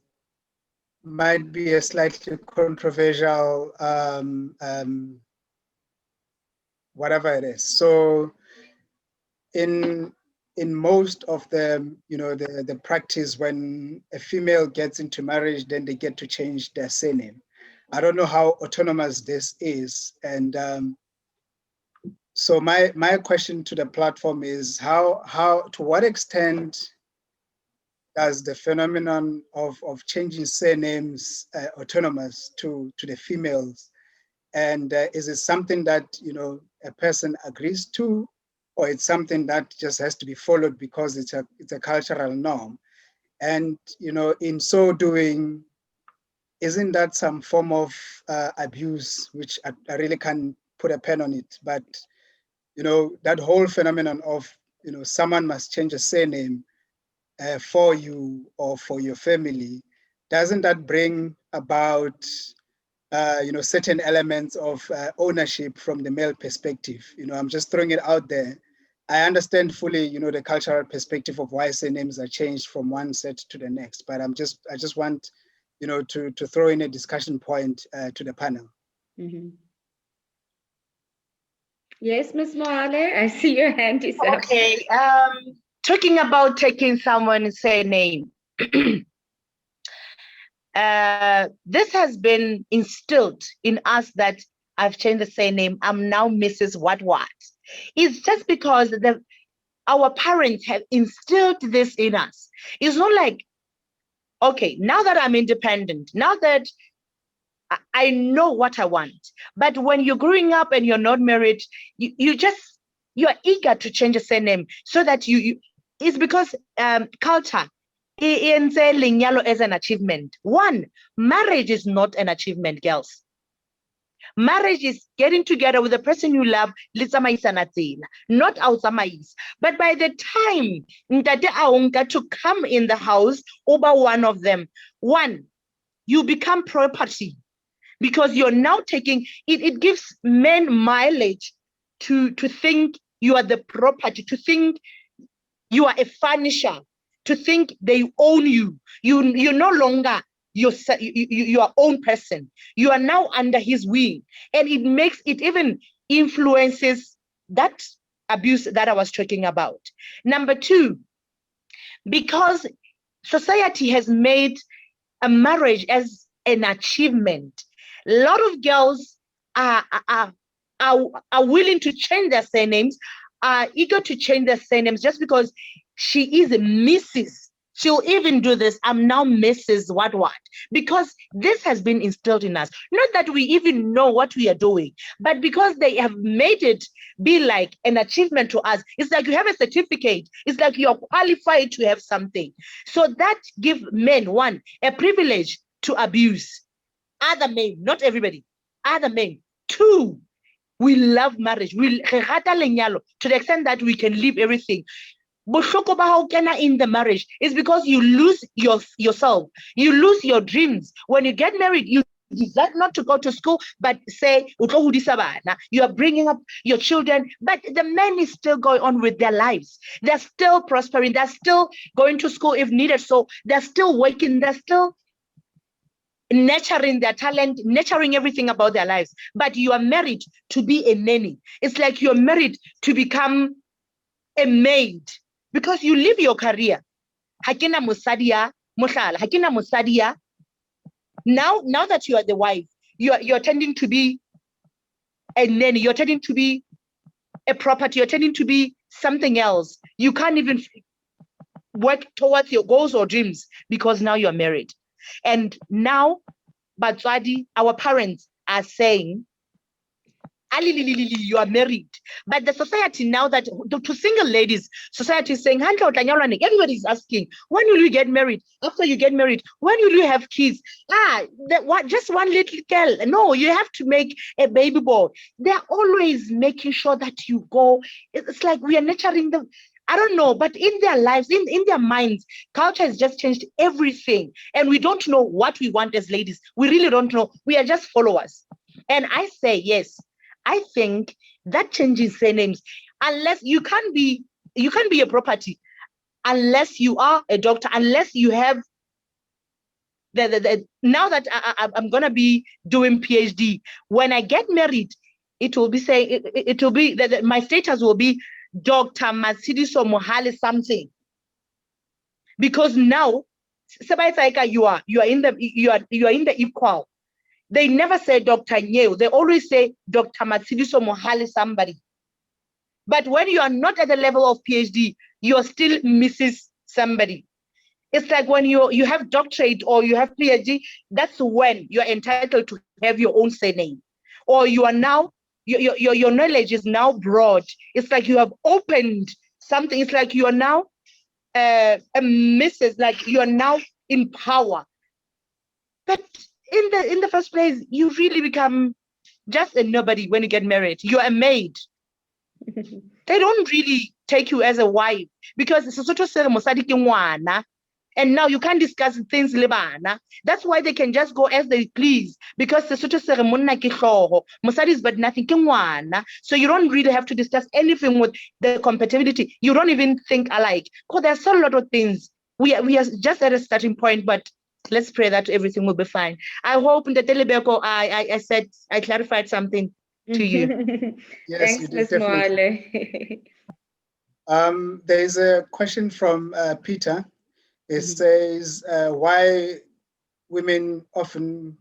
might be a slightly controversial whatever it is. So in most of the, the practice, when a female gets into marriage, then they get to change their surname. I don't know how autonomous this is, and so my question to the platform is how to what extent does the phenomenon of changing surnames autonomous to the females, and is it something that a person agrees to, or it's something that just has to be followed because it's a cultural norm? And in so doing, isn't that some form of abuse, which I really can't put a pen on it, but that whole phenomenon of, someone must change a surname for you or for your family, doesn't that bring about, certain elements of ownership from the male perspective? I'm just throwing it out there. I understand fully, the cultural perspective of why surnames are changed from one set to the next, but I just want, to throw in a discussion point to the panel. Yes, Ms. Moale, I see your hand is up. Okay, talking about taking someone's surname, this has been instilled in us that I've changed the surname, I'm now Mrs. What. It's just because our parents have instilled this in us. It's not like, okay, now that I'm independent, now that I know what I want. But when you're growing up and you're not married, you're eager to change a surname so that it's because culture as an achievement. One, marriage is not an achievement, girls. Marriage is getting together with the person you love, not outside. But by the time Ntate Aonga to come in the house over one of them, you become property, because you're now taking it. It gives men mileage to think you are the property, to think you are a furnisher, to think they own you. You're no longer your own person. You are now under his wing, and it even influences that abuse that I was talking about. Number two, because society has made a marriage as an achievement, a lot of girls are willing to change their surnames, are eager to change their surnames just because she is a Mrs. She'll even do this, I'm now Mrs. What, because this has been instilled in us. Not that we even know what we are doing, but because they have made it be like an achievement to us. It's like you have a certificate. It's like you're qualified to have something. So that gives men, one, a privilege to abuse other men, not everybody, other men. Two, we love marriage. We rata lenyalo to the extent that we can leave everything. bohloko ba hao kena in the marriage is because you lose yourself. You lose your dreams. When you get married, you decide not to go to school, but say, you are bringing up your children, but the man is still going on with their lives. They're still prospering. They're still going to school if needed. So they're still working. They're still nurturing their talent, nurturing everything about their lives. But you are married to be a nanny. It's like you're married to become a maid because you live your career. Hakina musadia, mohlala, hakina musadia. Now that you are the wife, you're tending to be a nanny, you're tending to be a property, you're tending to be something else. You can't even work towards your goals or dreams because now you're married. And now, Batswadi, our parents are saying, you are married. But the society now that to single ladies, society is saying, everybody is asking, when will you get married? After you get married, when will you have kids? Just one little girl. No, you have to make a baby boy. They're always making sure that you go. It's like we are nurturing them. I don't know, but in their lives, in their minds, culture has just changed everything. And we don't know what we want as ladies. We really don't know. We are just followers. And I say, yes, I think that changing surnames, unless you can't be a property, unless you are a doctor, unless you have now that I'm gonna be doing PhD, when I get married, it will be saying it will be that my status will be Dr. Matsidiso Mohale something. Because now, you are in the equal. They never say Dr. Nyeo. They always say Dr. Matsidiso Mohale somebody. But when you are not at the level of PhD, you are still Mrs. somebody. It's like when you have doctorate or you have PhD, that's when you're entitled to have your own surname. Or you are now, your knowledge is now broad. It's like you have opened something. It's like you are now a Mrs., like you are now in power. But in the first place, you really become just a nobody when you get married. You're a maid. They don't really take you as a wife because and now you can't discuss things lebana. That's why they can just go as they please because mosadi is but nothing ke ngwana. So you don't really have to discuss anything with the compatibility. You don't even think alike. Because there's so a lot of things. We are just at a starting point, but let's pray that everything will be fine. I hope in the Telebeko I clarified something to you. Yes, Thanks, Ms. Moale. There's a question from Peter. It says, why do women often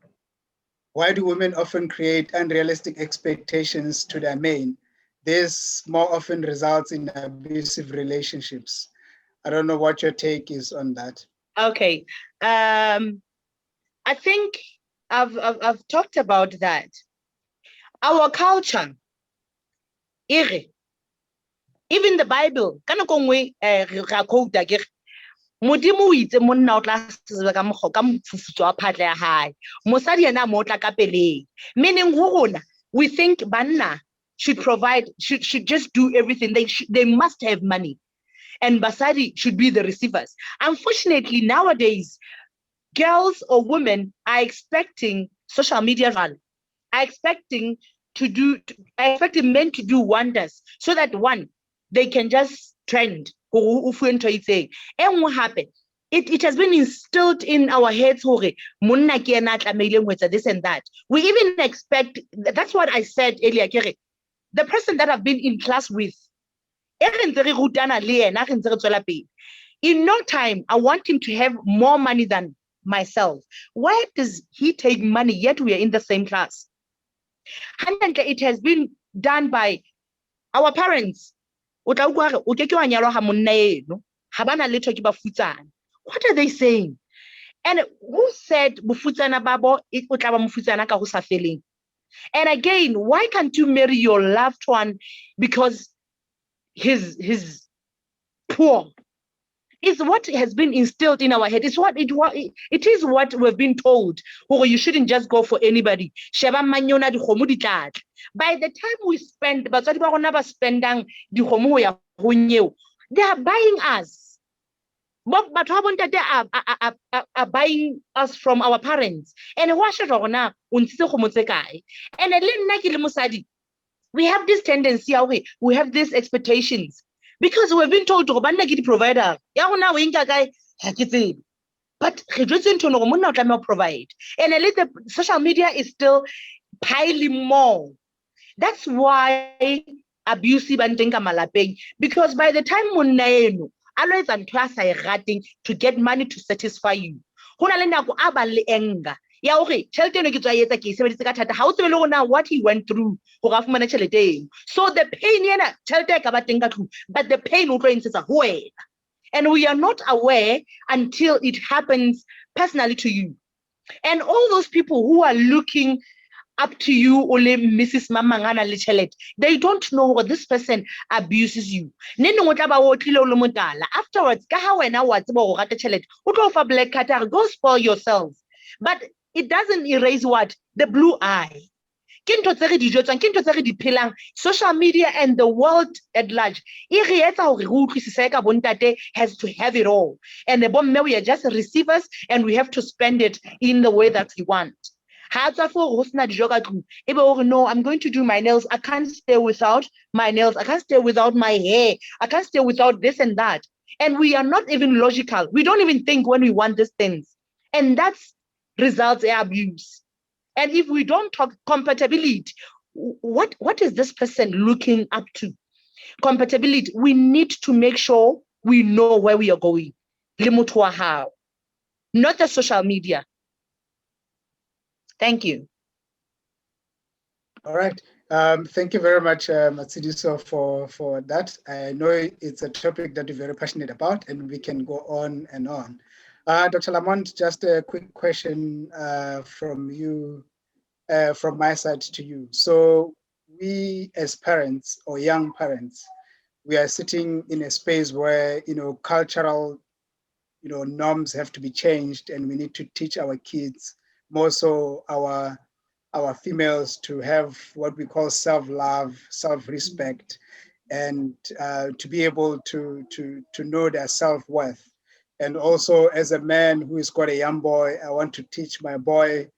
create unrealistic expectations to their men? This more often results in abusive relationships. I don't know what your take is on that. Okay. I think I've talked about that. Our culture, even the Bible, modimo o itse monna o tla se ka mokgo ka mofufutso wa phatla ya hae mosadi yena mo tla ka peleng, meaning ho rona we think banna should provide, should just do everything. They must have money and basadi should be the receivers. Unfortunately, nowadays girls or women are expecting social media are expecting men to do wonders so that one, they can just trend. And what happened? It has been instilled in our heads, this and that. We even expect, that's what I said earlier, the person that I've been in class with, in no time, I want him to have more money than myself. Where does he take money, yet we are in the same class? And it has been done by our parents. What are they saying? And who said and again, why can't you marry your loved one because he's poor? It's what has been instilled in our head. It is what we've been told. Oh, you shouldn't just go for anybody. By the time we spend, but what about never spending the They are buying us. But they are buying us from our parents. And what should and we have this tendency, we have these expectations because we've been told to provider. But provide. And at least the social media is still piling more. That's why abusive and malapeng, because by the time always and to get money to satisfy you. What he went through. So the pain, but the pain will go into and we are not aware until it happens personally to you. And all those people who are looking up to you, only Mrs. Mamangana Lichelet, they don't know what this person abuses you. Afterwards, go spoil yourself. But it doesn't erase what? The blue eye. Social media and the world at large has to have it all. And we are just receivers and we have to spend it in the way that we want. No, I'm going to do my nails. I can't stay without my nails. I can't stay without my hair. I can't stay without this and that. And we are not even logical. We don't even think when we want these things. And that's results in abuse. And if we don't talk compatibility, what is this person looking up to? Compatibility, we need to make sure we know where we are going. How, not the social media. Thank you. All right. Thank you very much, Matsidiso, for that. I know it's a topic that you're very passionate about, and we can go on and on. Dr. Lamont, just a quick question from you, from my side to you. So we as parents or young parents, we are sitting in a space where, cultural, norms have to be changed, and we need to teach our kids, more so our females, to have what we call self-love, self-respect, and to be able to know their self-worth. And also, as a man who has got a young boy, I want to teach my boy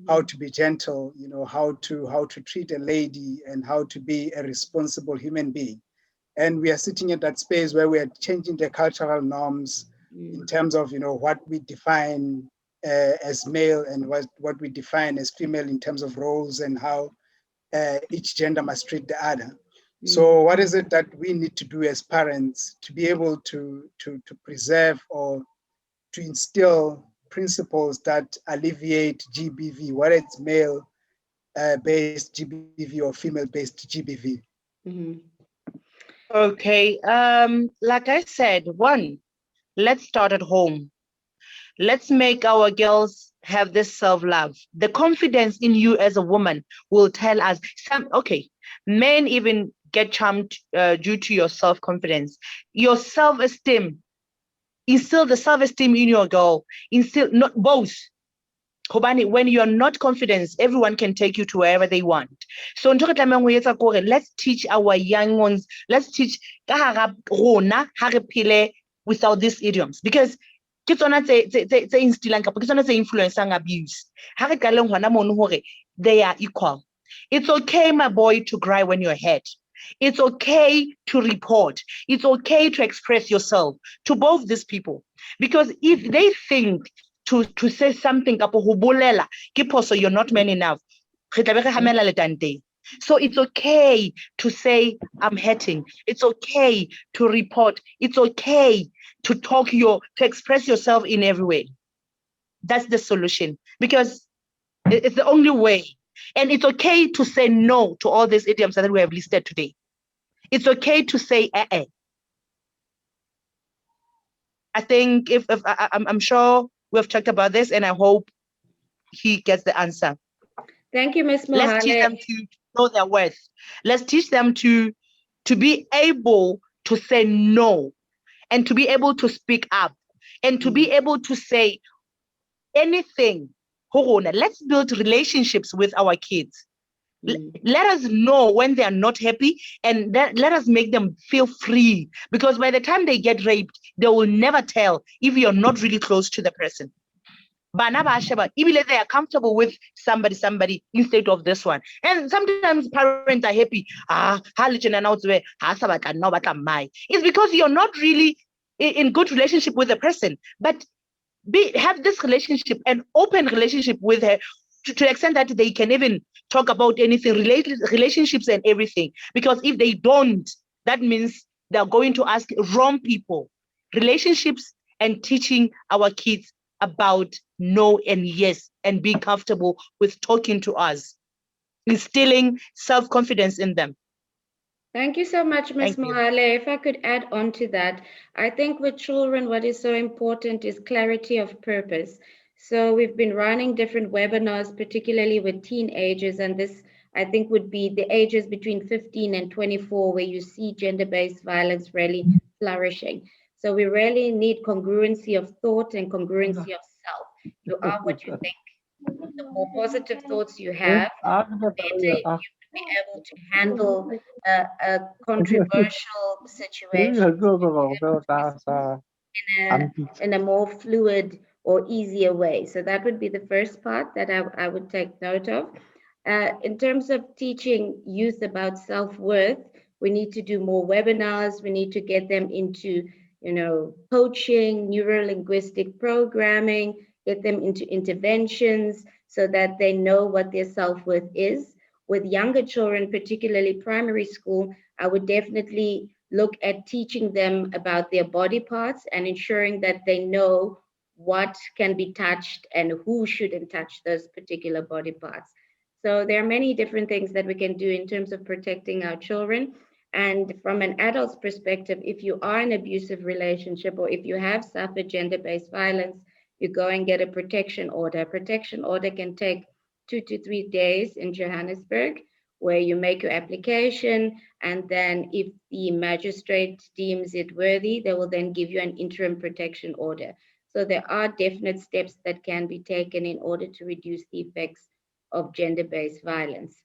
how to be gentle, how to treat a lady, and how to be a responsible human being. And we are sitting at that space where we are changing the cultural norms in terms of, what we define as male and what we define as female in terms of roles, and how each gender must treat the other. So what is it that we need to do as parents to be able to preserve or to instill principles that alleviate GBV, whether it's male-based GBV or female-based GBV? Okay, like I said, one, let's start at home. Let's make our girls have this self-love. The confidence in you as a woman will tell us men even get charmed due to your self-confidence. Your self-esteem, instill the self-esteem in your girl, instill not both. When you're not confident, everyone can take you to wherever they want. So let's teach our young ones, let's teach without these idioms, because influence and abuse. They are equal. It's okay, my boy, to cry when you're hurt. It's okay to report. It's okay to express yourself to both these people. Because if they think to say something, so you're not man enough. So it's okay to say, I'm hurting. It's okay to report. It's okay to to express yourself in every way. That's the solution, because it's the only way. And it's okay to say no to all these idioms that we have listed today. It's okay to say, I think I'm sure we've talked about this, and I hope he gets the answer. Thank you, Ms. Mohale. Let's teach them to know their worth. Let's teach them to be able to say no, and to be able to speak up, and to be able to say anything. Let's build relationships with our kids. Let us know when they are not happy, and let us make them feel free, because by the time they get raped, they will never tell if you're not really close to the person. Even if they are comfortable with somebody instead of this one. And sometimes parents are happy. It's because you're not really in good relationship with the person. But have this relationship, an open relationship with her, to the extent that they can even talk about anything, relationships and everything. Because if they don't, that means they're going to ask wrong people. Relationships and teaching our kids about no and yes, and be comfortable with talking to us, instilling self-confidence in them. Thank you so much, Ms. Mohale. If I could add on to that, I think with children, what is so important is clarity of purpose. So we've been running different webinars, particularly with teenagers, and this, I think, would be the ages between 15 and 24, where you see gender-based violence really flourishing. So we really need congruency of thought and congruency of self. You are what you think. The more positive thoughts you have, the better you would be able to handle a controversial situation in a more fluid or easier way. So that would be the first part that I would take note of. In terms of teaching youth about self-worth, we need to do more webinars. We need to get them into, coaching, neuro-linguistic programming, get them into interventions so that they know what their self-worth is. With younger children, particularly primary school, I would definitely look at teaching them about their body parts and ensuring that they know what can be touched and who shouldn't touch those particular body parts. So there are many different things that we can do in terms of protecting our children. And from an adult's perspective, if you are in an abusive relationship or if you have suffered gender-based violence, you go and get a protection order. A protection order can take 2 to 3 days in Johannesburg, where you make your application, and then if the magistrate deems it worthy, they will then give you an interim protection order. So there are definite steps that can be taken in order to reduce the effects of gender-based violence.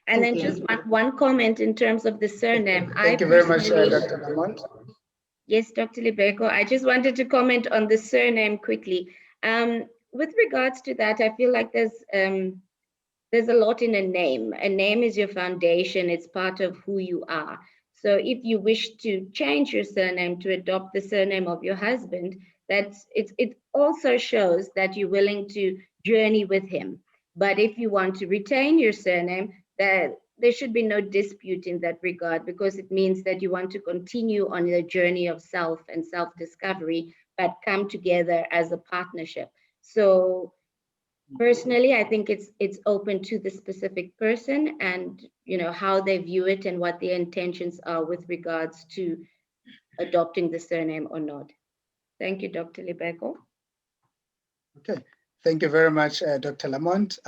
And then just one comment in terms of the surname. Thank you very much, Dr. Lamont. Yes, Dr. Libeko. I just wanted to comment on the surname quickly. With regards to that, I feel like there's a lot in a name. A name is your foundation. It's part of who you are. So if you wish to change your surname to adopt the surname of your husband, it also shows that you're willing to journey with him. But if you want to retain your surname, there should be no dispute in that regard, because it means that you want to continue on the journey of self and self-discovery, but come together as a partnership. So personally, I think it's open to the specific person and how they view it and what their intentions are with regards to adopting the surname or not. Thank you, Dr. Libeko. Okay, thank you very much, Dr. Lamont.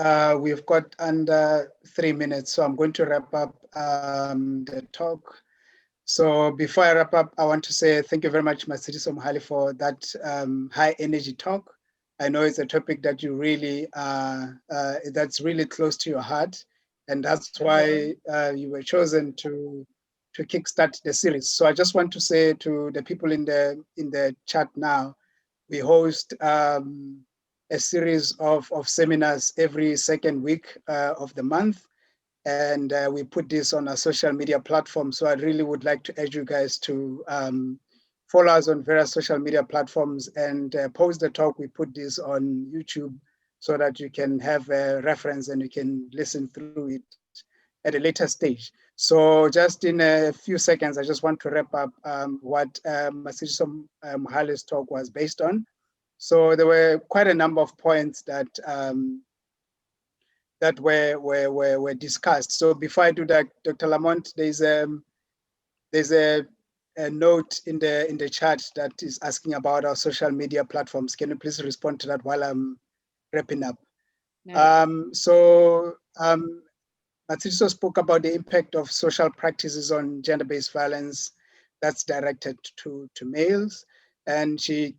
We've got under 3 minutes, so I'm going to wrap up the talk. So before I wrap up, I want to say thank you very much, Masitso Mohale, for that high energy talk. I know it's a topic that you really, that's really close to your heart. And that's why you were chosen to kickstart the series. So I just want to say to the people in the chat now, we host a series of seminars every second week of the month. And we put this on a social media platform. So I really would like to urge you guys to follow us on various social media platforms and post the talk. We put this on YouTube so that you can have a reference and you can listen through it at a later stage. So just in a few seconds, I just want to wrap up what Masitso Mohale's talk was based on. So there were quite a number of points that that were discussed. So before I do that, Dr. Lamont, there's a note in the chat that is asking about our social media platforms. Can you please respond to that while I'm wrapping up? No. Masitso spoke about the impact of social practices on gender-based violence that's directed to males, and she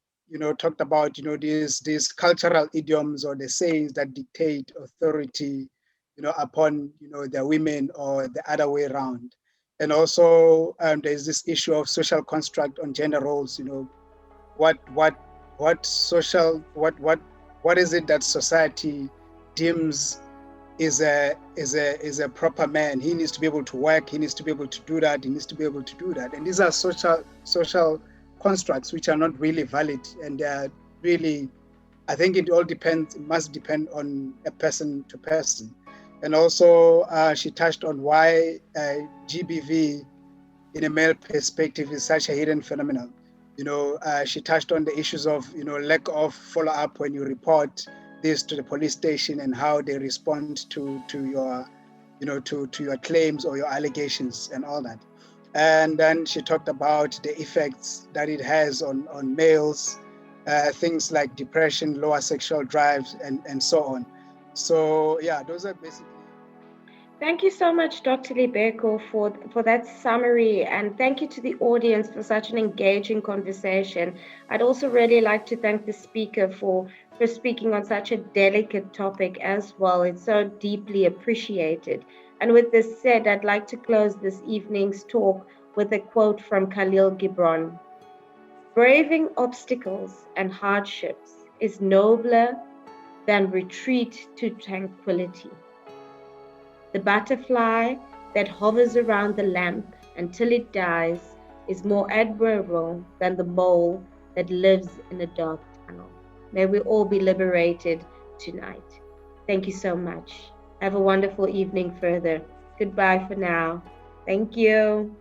talked about, these cultural idioms or the sayings that dictate authority, upon, the women or the other way around. And also there's this issue of social construct on gender roles, what is it that society deems is a proper man. He needs to be able to work, he needs to be able to do that, he needs to be able to do that. And these are social constructs which are not really valid, and they are really, I think it must depend on a person to person. And also she touched on why GBV in a male perspective is such a hidden phenomenon. She touched on the issues of, lack of follow-up when you report this to the police station, and how they respond to your, to your claims or your allegations and all that. And then she talked about the effects that it has on males, things like depression, lower sexual drives, and so on. So yeah, those are basically. Thank you so much, Dr. Libeko, for that summary, and thank you to the audience for such an engaging conversation. I'd also really like to thank the speaker for speaking on such a delicate topic as well. It's so deeply appreciated. And with this said, I'd like to close this evening's talk with a quote from Khalil Gibran. "Braving obstacles and hardships is nobler than retreat to tranquility. The butterfly that hovers around the lamp until it dies is more admirable than the mole that lives in a dark tunnel." May we all be liberated tonight. Thank you so much. Have a wonderful evening further. Goodbye for now. Thank you.